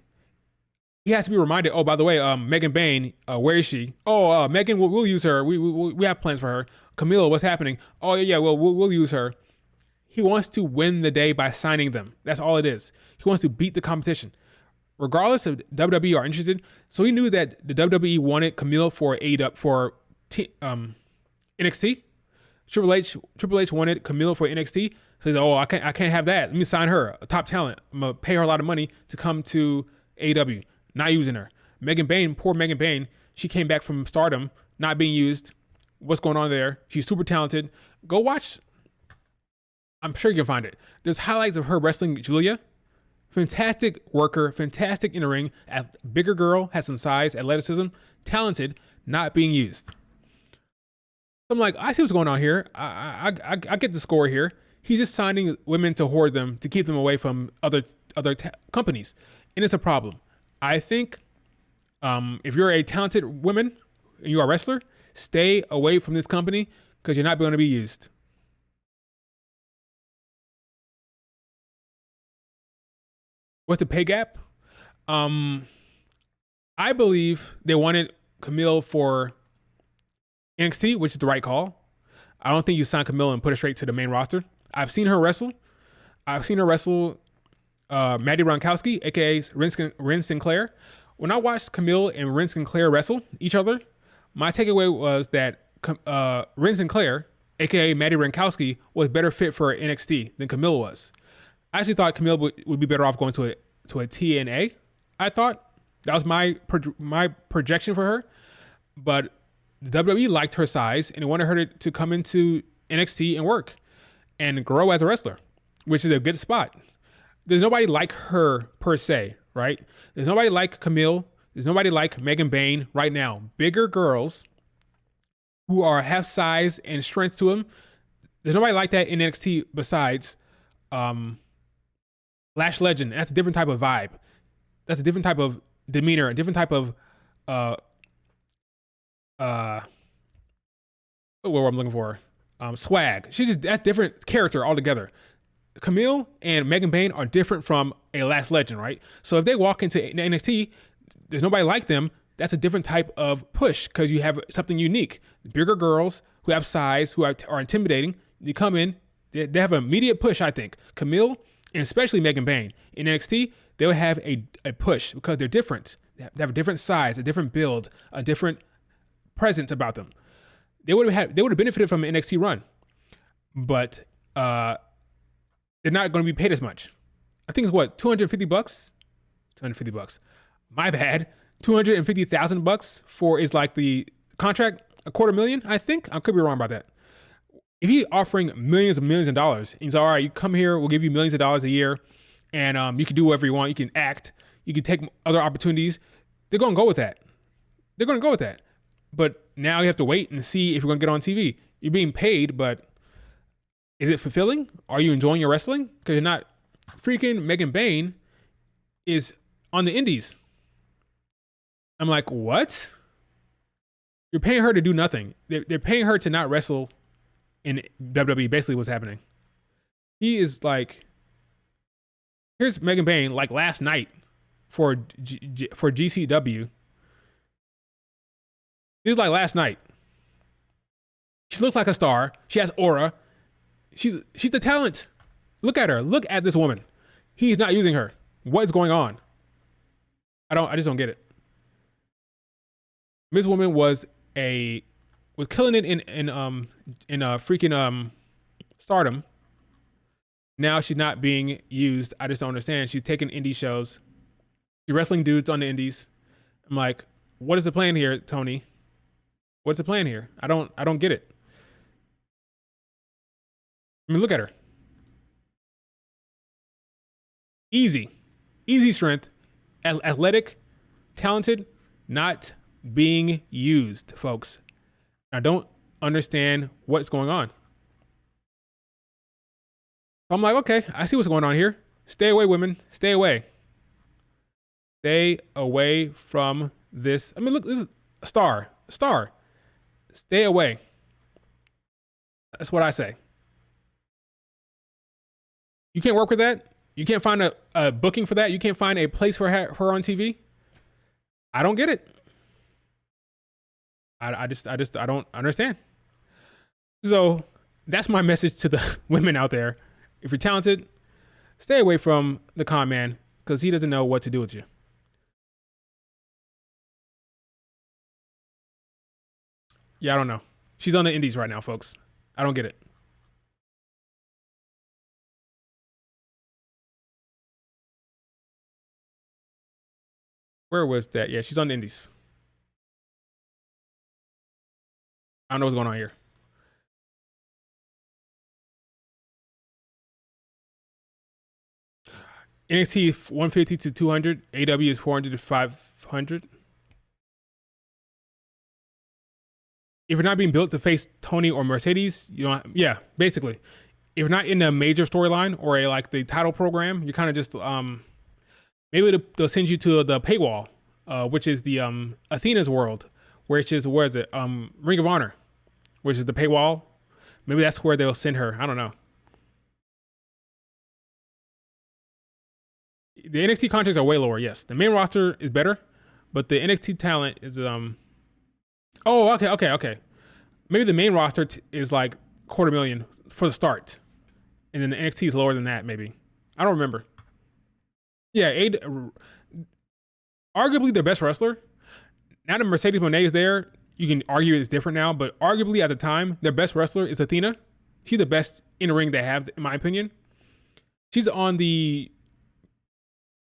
he has to be reminded, oh, by the way, Megan Bayne, where is she? Oh, Megan, we'll use her. We have plans for her. Camila, what's happening? Oh, yeah, well, we'll use her. He wants to win the day by signing them. That's all it is. He wants to beat the competition. Regardless of WWE are interested, so he knew that the WWE wanted Camille for NXT. Triple H wanted Camille for NXT. So he's like, oh, I can't have that. Let me sign her, a top talent. I'm gonna pay her a lot of money to come to AEW. Not using her. Megan Bayne, poor Megan Bayne, she came back from Stardom, not being used. What's going on there? She's super talented. Go watch. I'm sure you can find it. There's highlights of her wrestling Julia. Fantastic worker, fantastic in the ring. Bigger girl, has some size, athleticism, talented, not being used. I'm like, I see what's going on here. I get the score here. He's just signing women to hoard them, to keep them away from other companies. And it's a problem. I think if you're a talented woman and you are a wrestler, stay away from this company because you're not going to be used. What's the pay gap? I believe they wanted Camille for NXT, which is the right call. I don't think you sign Camille and put her straight to the main roster. I've seen her wrestle. Maddie Ronkowski, aka Ren Sinclair. When I watched Camille and Ren Sinclair wrestle each other, my takeaway was that Ren Sinclair, aka Maddie Ronkowski, was better fit for NXT than Camille was. I actually thought Camille would be better off going to a TNA. I thought that was my projection for her, but the WWE liked her size and wanted her to come into NXT and work and grow as a wrestler, which is a good spot. There's nobody like her per se, right? There's nobody like Camille. There's nobody like Megan Bayne right now. Bigger girls who have size and strength to them. There's nobody like that in NXT besides Lash Legend. That's a different type of vibe. That's a different type of demeanor, a different type of what I'm looking for, swag. That's different character altogether. Camille and Megan Bayne are different from a Lash Legend, right? So if they walk into NXT, there's nobody like them. That's a different type of push because you have something unique. Bigger girls who have size, who are intimidating. You come in, they have an immediate push, I think. Camille, and especially Megan Bayne, in NXT, they will have a push because they're different. They have a different size, a different build, a different presence about them. They would have benefited from an NXT run, but they're not going to be paid as much. I think it's what, $250? $250. My bad. $250,000 for is like the contract, $250,000. I think I could be wrong about that. If he's offering millions and millions of dollars, and he's all right, you come here, we'll give you millions of dollars a year, and you can do whatever you want. You can act, you can take other opportunities. They're going to go with that. They're going to go with that. But now you have to wait and see if you're going to get on TV. You're being paid, but is it fulfilling? Are you enjoying your wrestling? Because you're not. Freaking Megan Bayne is on the indies. I'm like, what? You're paying her to do nothing. They're paying her to not wrestle in WWE, basically what's happening. He is like, here's Megan Bayne, like last night for GCW. It was like last night. She looks like a star. She has aura. She's a talent. Look at her. Look at this woman. He's not using her. What is going on? I just don't get it. This woman was killing it in freaking Stardom. Now she's not being used. I just don't understand. She's taking indie shows. She's wrestling dudes on the indies. I'm like, what is the plan here, Tony? What's the plan here? I don't get it. I mean, look at her. Easy strength, athletic, talented, not being used, folks. I don't understand what's going on. I'm like, okay, I see what's going on here. Stay away, women. Stay away. Stay away from this. I mean, look, this is a star. Stay away. That's what I say. You can't work with that? You can't find a booking for that? You can't find a place for her on TV? I don't get it. I don't understand. So that's my message to the women out there. If you're talented, stay away from the con man because he doesn't know what to do with you. Yeah, I don't know. She's on the indies right now, folks. I don't get it. Where was that? Yeah, she's on the indies. I don't know what's going on here. NXT 150 to 200. AW is 400 to 500. If you're not being built to face Tony or Mercedes, you know, yeah, basically. If you're not in a major storyline or like the title program, you're kind of just maybe they'll send you to the paywall, which is the Athena's world, which is where is it? Ring of Honor, which is the paywall. Maybe that's where they'll send her. I don't know. The NXT contracts are way lower. Yes, the main roster is better, but the NXT talent is Oh, okay. Maybe the main roster is like $250,000 for the start, and then the NXT is lower than that. Maybe I don't remember. Yeah, arguably their best wrestler. Now that Mercedes Moné is there, you can argue it's different now, but arguably at the time, their best wrestler is Athena. She's the best in the ring they have, in my opinion. She's on the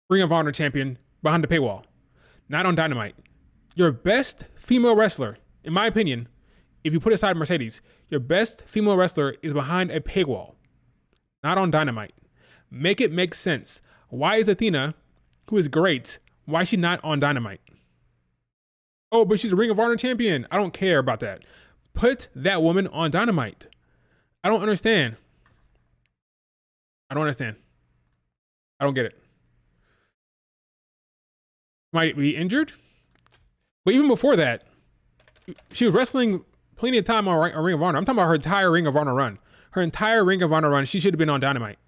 Ring of Honor champion behind the paywall, not on Dynamite. Your best female wrestler, in my opinion, if you put aside Mercedes, your best female wrestler is behind a paywall, not on Dynamite. Make it make sense. Why is Athena, who is great, why is she not on Dynamite? Oh, but she's a Ring of Honor champion. I don't care about that. Put that woman on Dynamite. I don't understand. I don't get it. Might be injured? But even before that, she was wrestling plenty of time on Ring of Honor. I'm talking about her entire Ring of Honor run. Her entire Ring of Honor run, she should have been on Dynamite.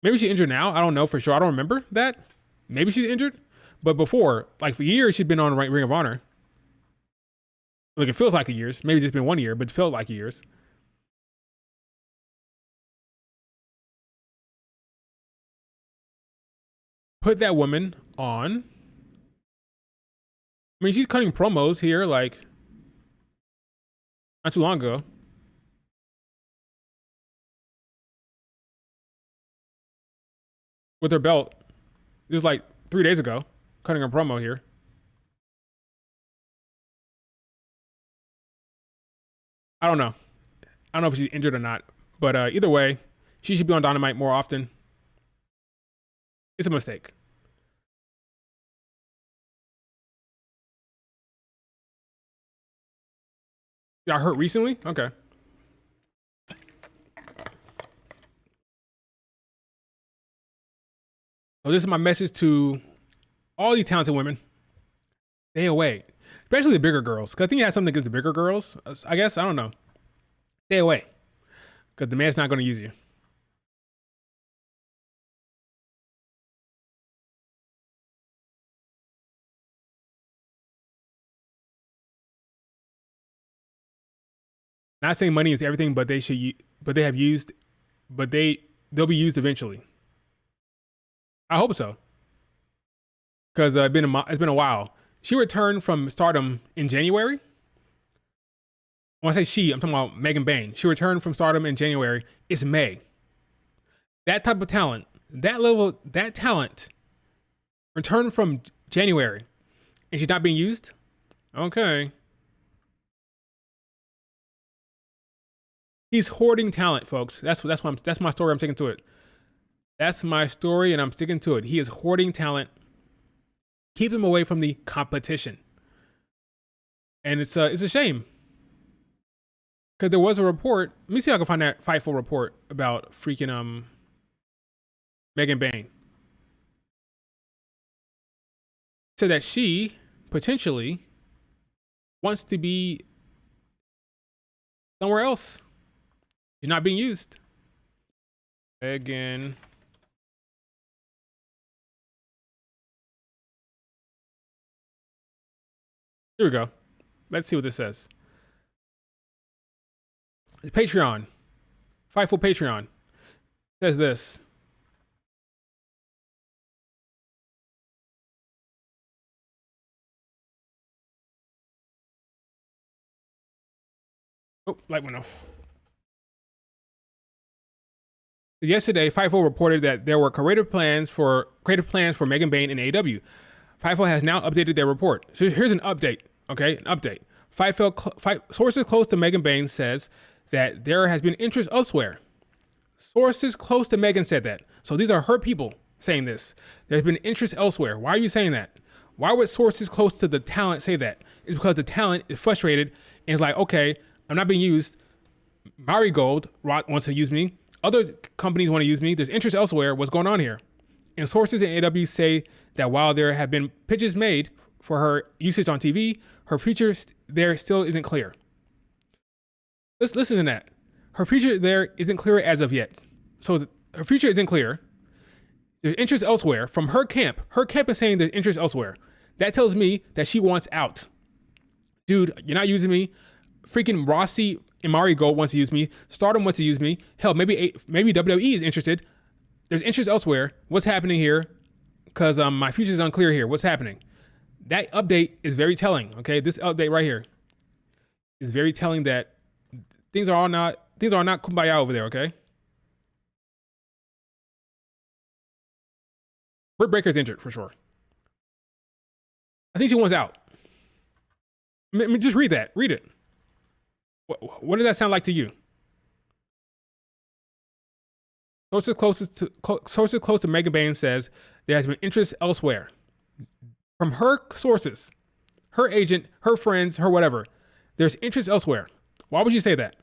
Maybe she's injured now. I don't know for sure. I don't remember that. Maybe she's injured. But before, like for years, she'd been on Ring of Honor. Like it feels like years. Maybe just been 1 year, but it felt like years. Put that woman on. I mean, she's cutting promos here. Like, not too long ago. With her belt. It was like 3 days ago. Cutting a promo here. I don't know. I don't know if she's injured or not. But either way, she should be on Dynamite more often. It's a mistake. Got hurt recently? Okay. So this is my message to all these talented women. Stay away. Especially the bigger girls. Because I think you have something against the bigger girls. I guess. I don't know. Stay away. Because the man's not going to use you. Not saying money is everything, but they should. But they have used. But they'll be used eventually. I hope so. Because it's been a while. She returned from Stardom in January. When I say she, I'm talking about Megan Bayne. She returned from Stardom in January. It's May. That type of talent, that level, that talent, returned from January, and she's not being used. Okay. He's hoarding talent, folks. That's my story. I'm sticking to it. That's my story, and I'm sticking to it. He is hoarding talent. Keep him away from the competition. And it's a shame. Because there was a report. Let me see if I can find that Fightful report about freaking Megan Bayne. Said that she potentially wants to be somewhere else. She's not being used. Again. Here we go. Let's see what this says. It's Patreon. Fightful Patreon. Says this. Oh, light went off. Yesterday, Fightful reported that there were creative plans for Megan Bayne in AEW. Fightful has now updated their report. So here's an update. Okay, an update. Sources close to Megan Bayne says that there has been interest elsewhere. Sources close to Megan said that. So these are her people saying this. There's been interest elsewhere. Why are you saying that? Why would sources close to the talent say that? It's because the talent is frustrated and is like, okay, I'm not being used. Marigold wants to use me. Other companies want to use me. There's interest elsewhere. What's going on here? And sources in AEW say that while there have been pitches made for her usage on TV, her future there still isn't clear. Let's listen to that. Her future there isn't clear as of yet. So her future isn't clear. There's interest elsewhere from her camp. Her camp is saying there's interest elsewhere. That tells me that she wants out. Dude, you're not using me. Freaking Rossi and Marigold wants to use me. Stardom wants to use me. Hell, maybe WWE is interested. There's interest elsewhere. What's happening here? Because my future is unclear here. What's happening? That update is very telling. Okay, this update right here is very telling that things are not kumbaya over there. Okay. Britt Baker's injured for sure. I think she wants out. I mean, just read that. Read it. What does that sound like to you? Sources close to Megan Bayne says there has been interest elsewhere. From her sources, her agent, her friends, her whatever, there's interest elsewhere. Why would you say that?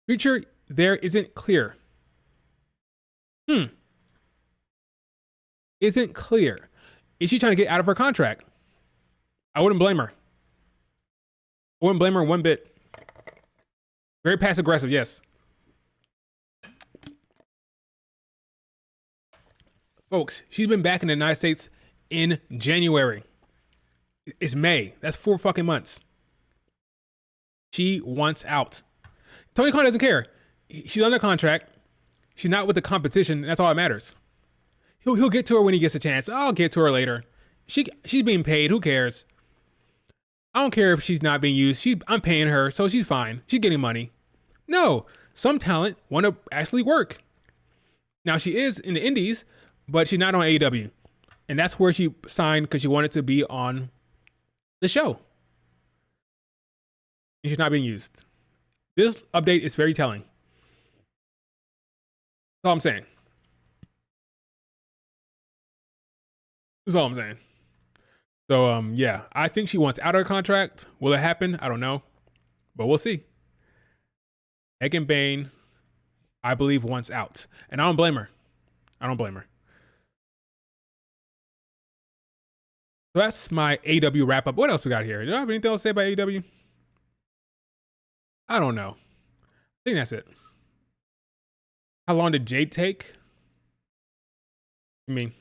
Future there isn't clear. Isn't clear. Is she trying to get out of her contract? I wouldn't blame her. I wouldn't blame her one bit. Very passive aggressive, yes. Folks, she's been back in the United States in January. It's May. That's 4 fucking months. She wants out. Tony Khan doesn't care. She's under contract. She's not with the competition. That's all that matters. He'll get to her when he gets a chance. I'll get to her later. She's being paid. Who cares? I don't care if she's not being used. I'm paying her, so she's fine. She's getting money. No, some talent want to actually work. Now she is in the indies, but she's not on AEW, and that's where she signed because she wanted to be on the show. And she's not being used. This update is very telling. That's all I'm saying. That's all I'm saying. So yeah, I think she wants out of her contract. Will it happen? I don't know, but we'll see. Megan Bain, I believe, wants out, and I don't blame her. I don't blame her. So that's my AEW wrap up. What else we got here? Do I have anything else to say about AEW? I don't know. I think that's it. How long did Jade take? I mean,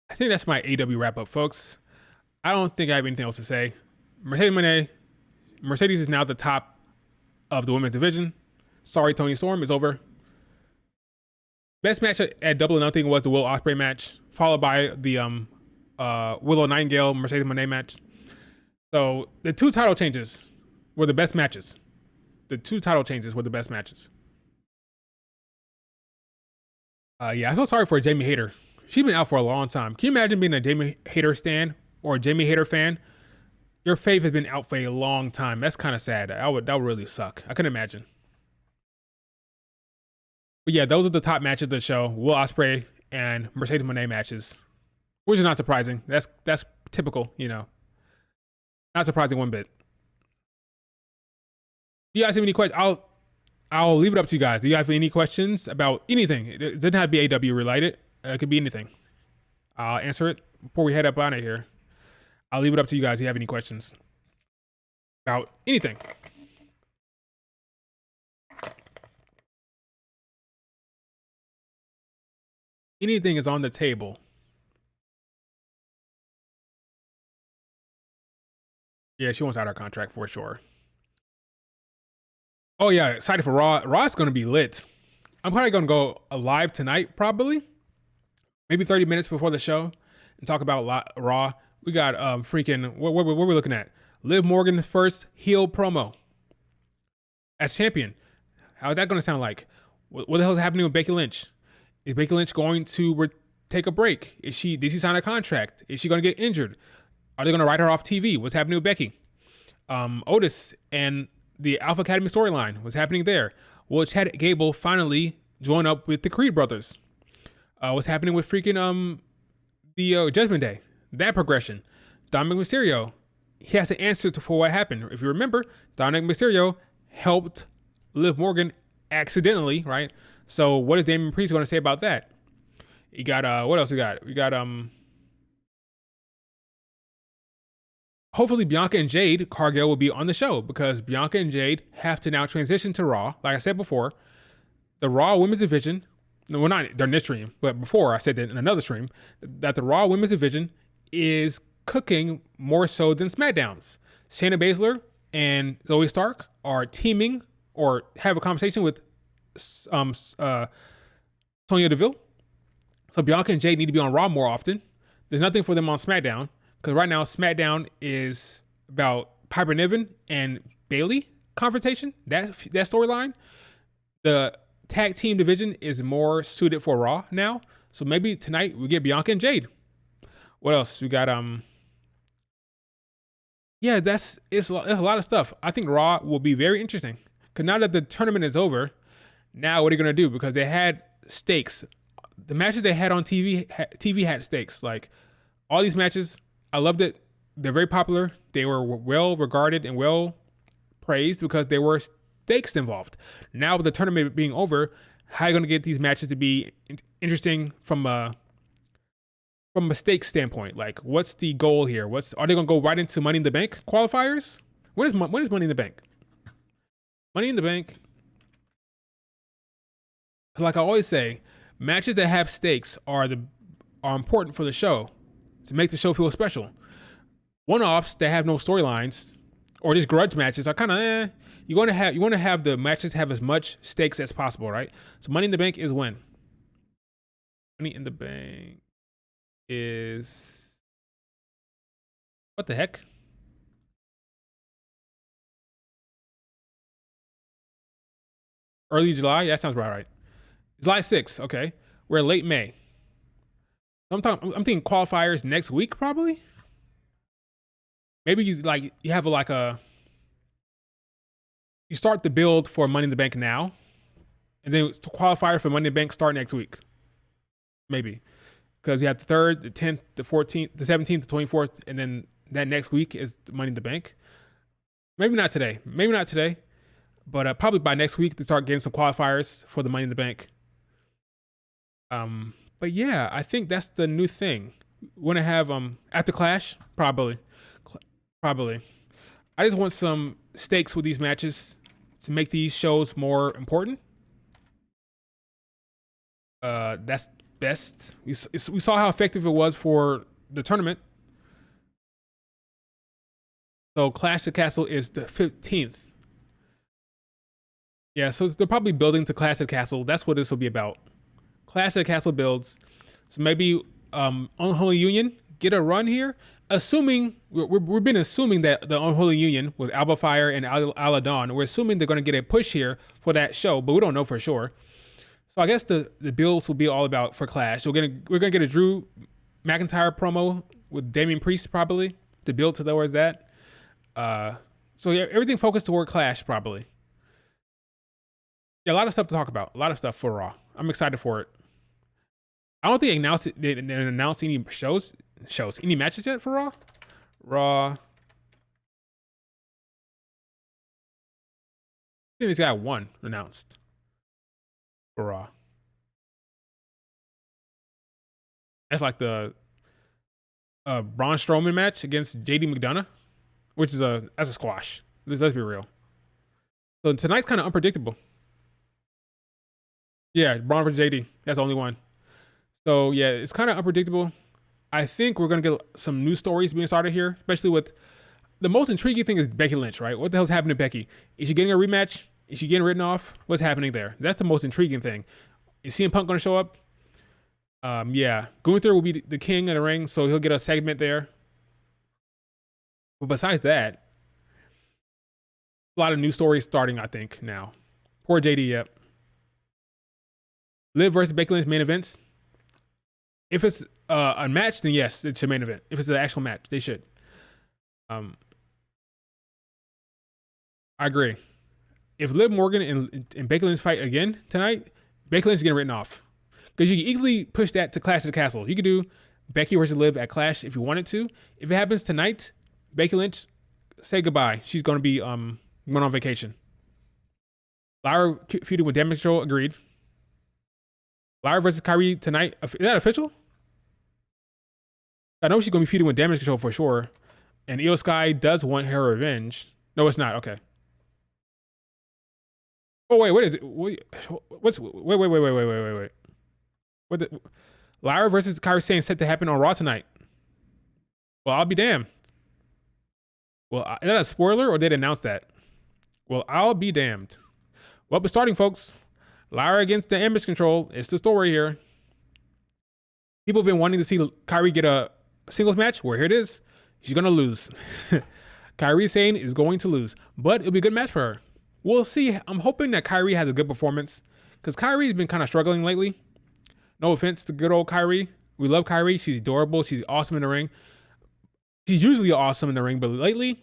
I think that's my AEW wrap up, folks. I don't think I have anything else to say. Mercedes is now the top of the women's division. Sorry, Tony Storm is over. Best match at Double or Nothing was the Will Ospreay match, followed by the Willow Nightingale Mercedes Moné match. So the two title changes were the best matches. The two title changes were the best matches. Yeah, I feel sorry for Jamie Hayter. She's been out for a long time. Can you imagine being a Jamie Hayter stan or a Jamie Hayter fan? Your faith has been out for a long time. That's kind of sad. That would really suck. I couldn't imagine. But yeah, those are the top matches of the show. Will Ospreay and Mercedes Moné matches, which is not surprising. That's typical, you know. Not surprising one bit. Do you guys have any questions? I'll leave it up to you guys. Do you have any questions about anything? It doesn't have to be AW related. It could be anything. I'll answer it before we head up on it here. I'll leave it up to you guys if you have any questions about anything. Anything is on the table. Yeah, she wants out her contract for sure. Oh yeah, excited for Raw. Raw's gonna be lit. I'm probably gonna go live tonight, probably. Maybe 30 minutes before the show and talk about Raw. We got freaking what we're looking at. Liv Morgan's first heel promo as champion. How's that gonna sound like? What the hell is happening with Becky Lynch? Is Becky Lynch going to take a break? Did she sign a contract? Is she gonna get injured? Are they gonna write her off TV? What's happening with Becky? Otis and the Alpha Academy storyline. What's happening there? Will Chad Gable finally join up with the Creed brothers? What's happening with freaking the Judgment Day? That progression. Dominic Mysterio, he has to answer for what happened. If you remember, Dominic Mysterio helped Liv Morgan accidentally, right? So what is Damian Priest going to say about that? You got what else we got? We got hopefully Bianca and Jade Cargill will be on the show because Bianca and Jade have to now transition to Raw. Like I said before, the Raw Women's Division, well, not during this stream, but before I said that in another stream, that the Raw Women's Division is cooking more so than SmackDown's. Shayna Baszler and Zoe Stark are teaming or have a conversation with Sonya Deville. So Bianca and Jade need to be on Raw more often. There's nothing for them on SmackDown because right now SmackDown is about Piper Niven and Bayley confrontation. That storyline. The tag team division is more suited for Raw now. So maybe tonight we get Bianca and Jade. What else? We got yeah, it's a lot of stuff. I think Raw will be very interesting. Cause now that the tournament is over, now what are you gonna do? Because they had stakes. The matches they had on TV had stakes. Like all these matches, I loved it. They're very popular. They were well regarded and well praised because there were stakes involved. Now with the tournament being over, how are you gonna get these matches to be interesting from a stakes standpoint? Like, what's the goal here? Are they gonna go right into Money in the Bank qualifiers? When is Money in the Bank? Money in the Bank. Like I always say, matches that have stakes are important for the show to make the show feel special. One-offs that have no storylines or just grudge matches are kind of You want to have the matches have as much stakes as possible, right? So Money in the Bank is when. Money in the Bank. is what the heck? Early July? Yeah, that sounds about right. July 6th. Okay. We're late May. I'm thinking qualifiers next week, probably. Maybe you have you start the build for Money in the Bank now, and then qualifier for Money in the Bank start next week. Maybe. Because you have the 3rd, the 10th, the 14th, the 17th, the 24th, and then that next week is the Money in the Bank. Maybe not today. But probably by next week, they start getting some qualifiers for the Money in the Bank. But yeah, I think that's the new thing. We want to have after Clash, probably. I just want some stakes with these matches to make these shows more important. That's best. We saw how effective it was for the tournament. So Clash of the Castle is the 15th. Yeah, so they're probably building to Clash of the Castle. That's what this will be about. Clash of the Castle builds. So maybe Unholy Union get a run here. Assuming we've been assuming that the Unholy Union with Alba Fire and Aladon, we're assuming they're going to get a push here for that show, but we don't know for sure. So I guess the builds will be all about for Clash. We're gonna get a Drew McIntyre promo with Damian Priest probably to build towards that. So yeah, everything focused toward Clash probably. Yeah, a lot of stuff to talk about. A lot of stuff for Raw. I'm excited for it. I don't think they announced any any matches yet for Raw. I think he's got one announced for Raw. That's like the Braun Strowman match against JD McDonough, which is that's a squash. Let's be real. So tonight's kind of unpredictable. Yeah, Braun versus JD. That's the only one. So yeah, it's kind of unpredictable. I think we're gonna get some new stories being started here, especially with the most intriguing thing is Becky Lynch, right? What the hell's happening to Becky? Is she getting a rematch? Is she getting written off? What's happening there? That's the most intriguing thing. Is CM Punk gonna show up? Yeah, Gunther will be the king of the ring, so he'll get a segment there. But besides that, a lot of new stories starting, I think, now. Poor JD, yep. Liv versus Becky Lynch main events. If it's a match, then yes, it's a main event. If it's an actual match, they should. I agree. If Liv Morgan and Becky Lynch fight again tonight, Becky Lynch is getting written off. Because you can easily push that to Clash of the Castle. You could do Becky versus Liv at Clash if you wanted to. If it happens tonight, Becky Lynch, say goodbye. She's going to be going on vacation. Lyra feuding with Damage Control, agreed. Lyra versus Kyrie tonight. Is that official? I know she's going to be feuding with Damage Control for sure. And Io Sky does want her revenge. No, it's not. Okay. Oh, wait. What is it? Wait. What the? Lyra versus Kyrie Sane set to happen on Raw tonight. Well, I'll be damned. Well, is that a spoiler or did they announce that? Well, I'll be damned. Well, but starting, folks. Lyra against the Damage Control. It's the story here. People have been wanting to see Kyrie get a singles match. Well, here it is. She's going to lose. Kyrie Sane is going to lose. But it'll be a good match for her. We'll see. I'm hoping that Kyrie has a good performance. Because Kyrie's been kind of struggling lately. No offense to good old Kyrie. We love Kyrie. She's adorable. She's awesome in the ring. She's usually awesome in the ring. But lately,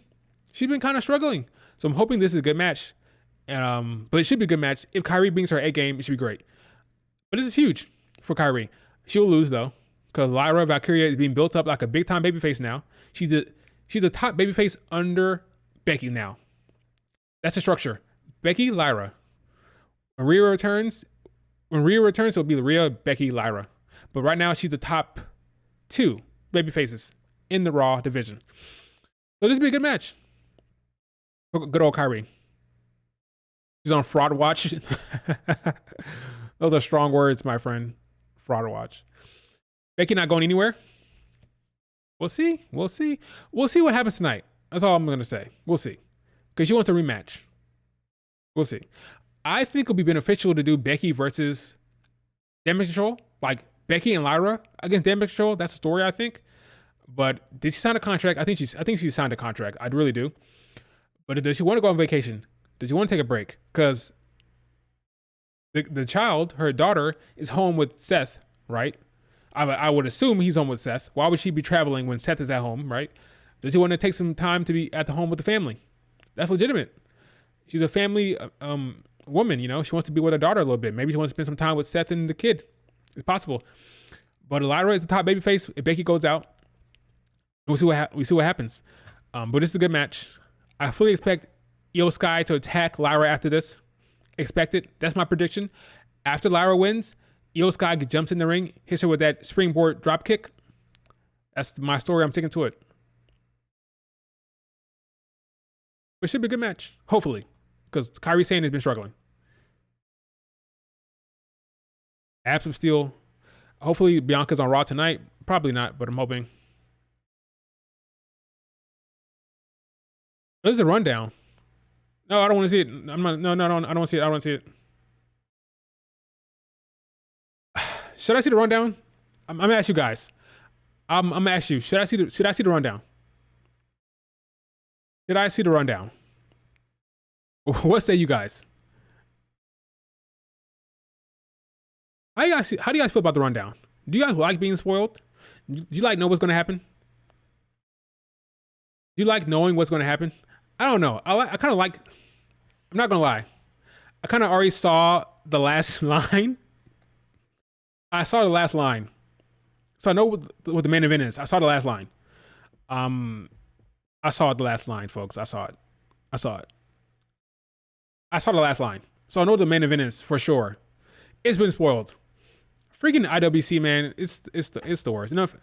she's been kind of struggling. So I'm hoping this is a good match. But it should be a good match. If Kyrie brings her A game, it should be great. But this is huge for Kyrie. She will lose though, because Lyra Valkyria is being built up like a big time babyface now. She's a top babyface under Becky now. That's the structure. Becky, Lyra. When Rhea returns, it'll be Rhea, Becky, Lyra. But right now, she's the top 2 babyfaces in the Raw division. So this will be a good match. Good old Kyrie. She's on Fraud Watch. Those are strong words, my friend. Fraud Watch. Becky not going anywhere. We'll see. We'll see what happens tonight. That's all I'm going to say. We'll see. Because she wants a rematch. We'll see. I think it'll be beneficial to do Becky versus Damage Control. Like, Becky and Lyra against Damage Control. That's a story, I think. But did she sign a contract? I think she signed a contract. I really do. But does she want to go on vacation? Does she want to take a break? Because the child, her daughter, is home with Seth, right? I would assume he's home with Seth. Why would she be traveling when Seth is at home, right? Does she want to take some time to be at the home with the family? That's legitimate. She's a family woman, you know. She wants to be with her daughter a little bit. Maybe she wants to spend some time with Seth and the kid. It's possible. But Lyra is the top babyface. If Becky goes out, we see what happens. But this is a good match. I fully expect Io Sky to attack Lyra after this. Expect it. That's my prediction. After Lyra wins, Io Sky jumps in the ring, hits her with that springboard drop kick. That's my story. I'm sticking to it. It should be a good match, hopefully, because Kairi Sane has been struggling. Abs of Steel. Hopefully Bianca's on Raw tonight. Probably not, but I'm hoping. This is a rundown. No, I don't want to see it. I'm not. No, I don't want to see it. I don't want to see it. Should I see the rundown? I'm gonna ask you guys. I'm gonna ask you. Should I see the rundown? Should I see the rundown? What say you guys? How do you guys feel about the rundown? Do you guys like being spoiled? Do you like know what's gonna happen? Do you like knowing what's gonna happen? I don't know. I kind of like. I'm not gonna lie. I kind of already saw the last line. I saw the last line, so I know what the main event is. I saw the last line. I saw the last line, folks. I saw it. I saw the last line, so I know what the main event is for sure. It's been spoiled. Freaking IWC, man. It's the worst. No fact.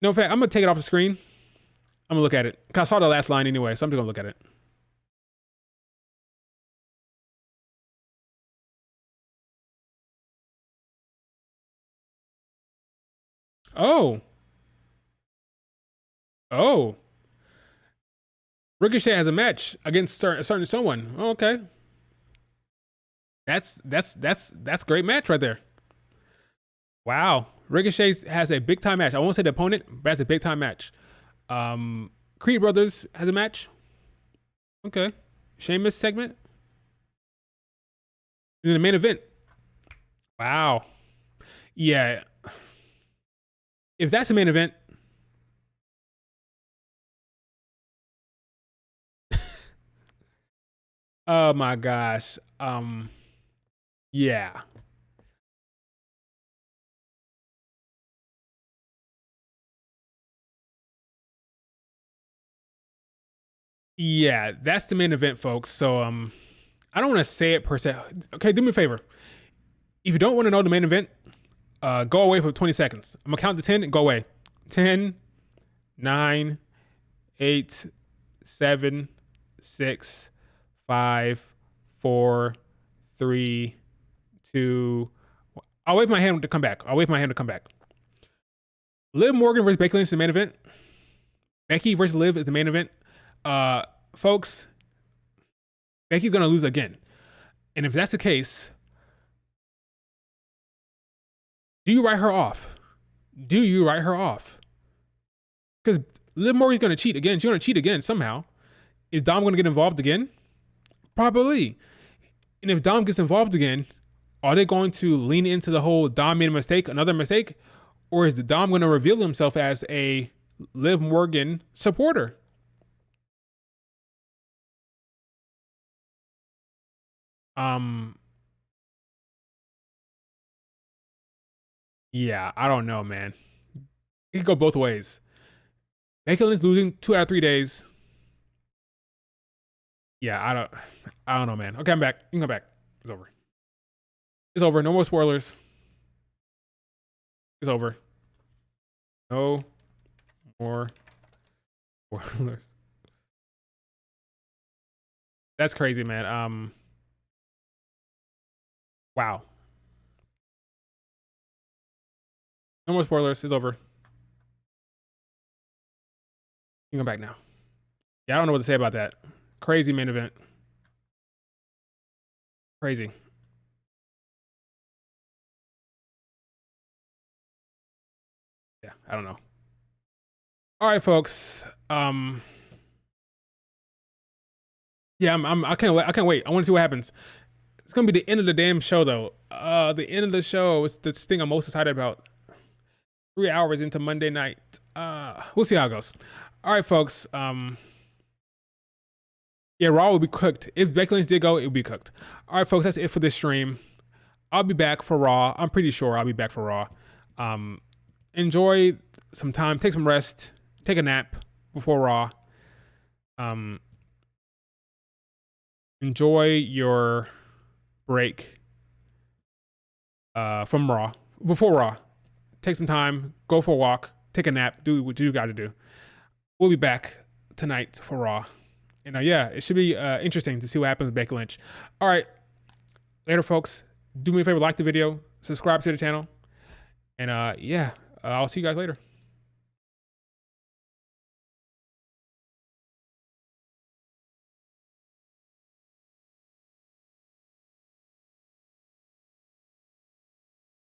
I'm gonna take it off the screen. I'm gonna look at it. Cause I saw the last line anyway, so I'm just gonna look at it. Oh. Ricochet has a match against a certain someone. Oh, okay. That's great match right there. Wow. Ricochet has a big time match. I won't say the opponent, but that's a big time match. Creed Brothers has a match. Okay. Sheamus segment. In the main event. Wow. Yeah. If that's the main event. Oh my gosh. Yeah. Yeah, that's the main event, folks. So I don't want to say it per se. Okay, do me a favor. If you don't want to know the main event, go away for 20 seconds. I'm gonna count to 10 and go away. 10, 9, 8, 7, 6, 5, 4, 3, 2. I'll wait for my hand to come back. Liv Morgan versus Becky Lynch is the main event. Becky versus Liv is the main event. Folks, Becky's gonna lose again. And if that's the case, do you write her off? Because Liv Morgan's gonna cheat again. She's gonna cheat again somehow. Is Dom gonna get involved again? Probably. And if Dom gets involved again, are they going to lean into the whole Dom made a mistake, another mistake? Or is Dom gonna reveal himself as a Liv Morgan supporter? Yeah, I don't know, man. It could go both ways. Becky Lynch losing 2 out of 3 days. Yeah, I don't know, man. Okay, I'm back. You can come back. It's over. It's over. No more spoilers. It's over. No more spoilers. That's crazy, man. Wow. No more spoilers. It's over. You can come back now. Yeah, I don't know what to say about that. Crazy main event. Crazy. I don't know. All right, folks. Yeah, I can't wait. I want to see what happens. It's gonna be the end of the damn show, though. The end of the show is the thing I'm most excited about. 3 hours into Monday night. We'll see how it goes. All right, folks. Yeah, Raw will be cooked. If Becky Lynch did go, it will be cooked. All right, folks. That's it for this stream. I'll be back for Raw. I'm pretty sure I'll be back for Raw. Enjoy some time. Take some rest. Take a nap before Raw. Enjoy your break from Raw. Before Raw, take some time. Go for a walk. Take a nap. Do what you got to do. We'll be back tonight for Raw. And yeah, it should be interesting to see what happens with Becky Lynch. All right. Later, folks. Do me a favor. Like the video. Subscribe to the channel. And yeah, I'll see you guys later.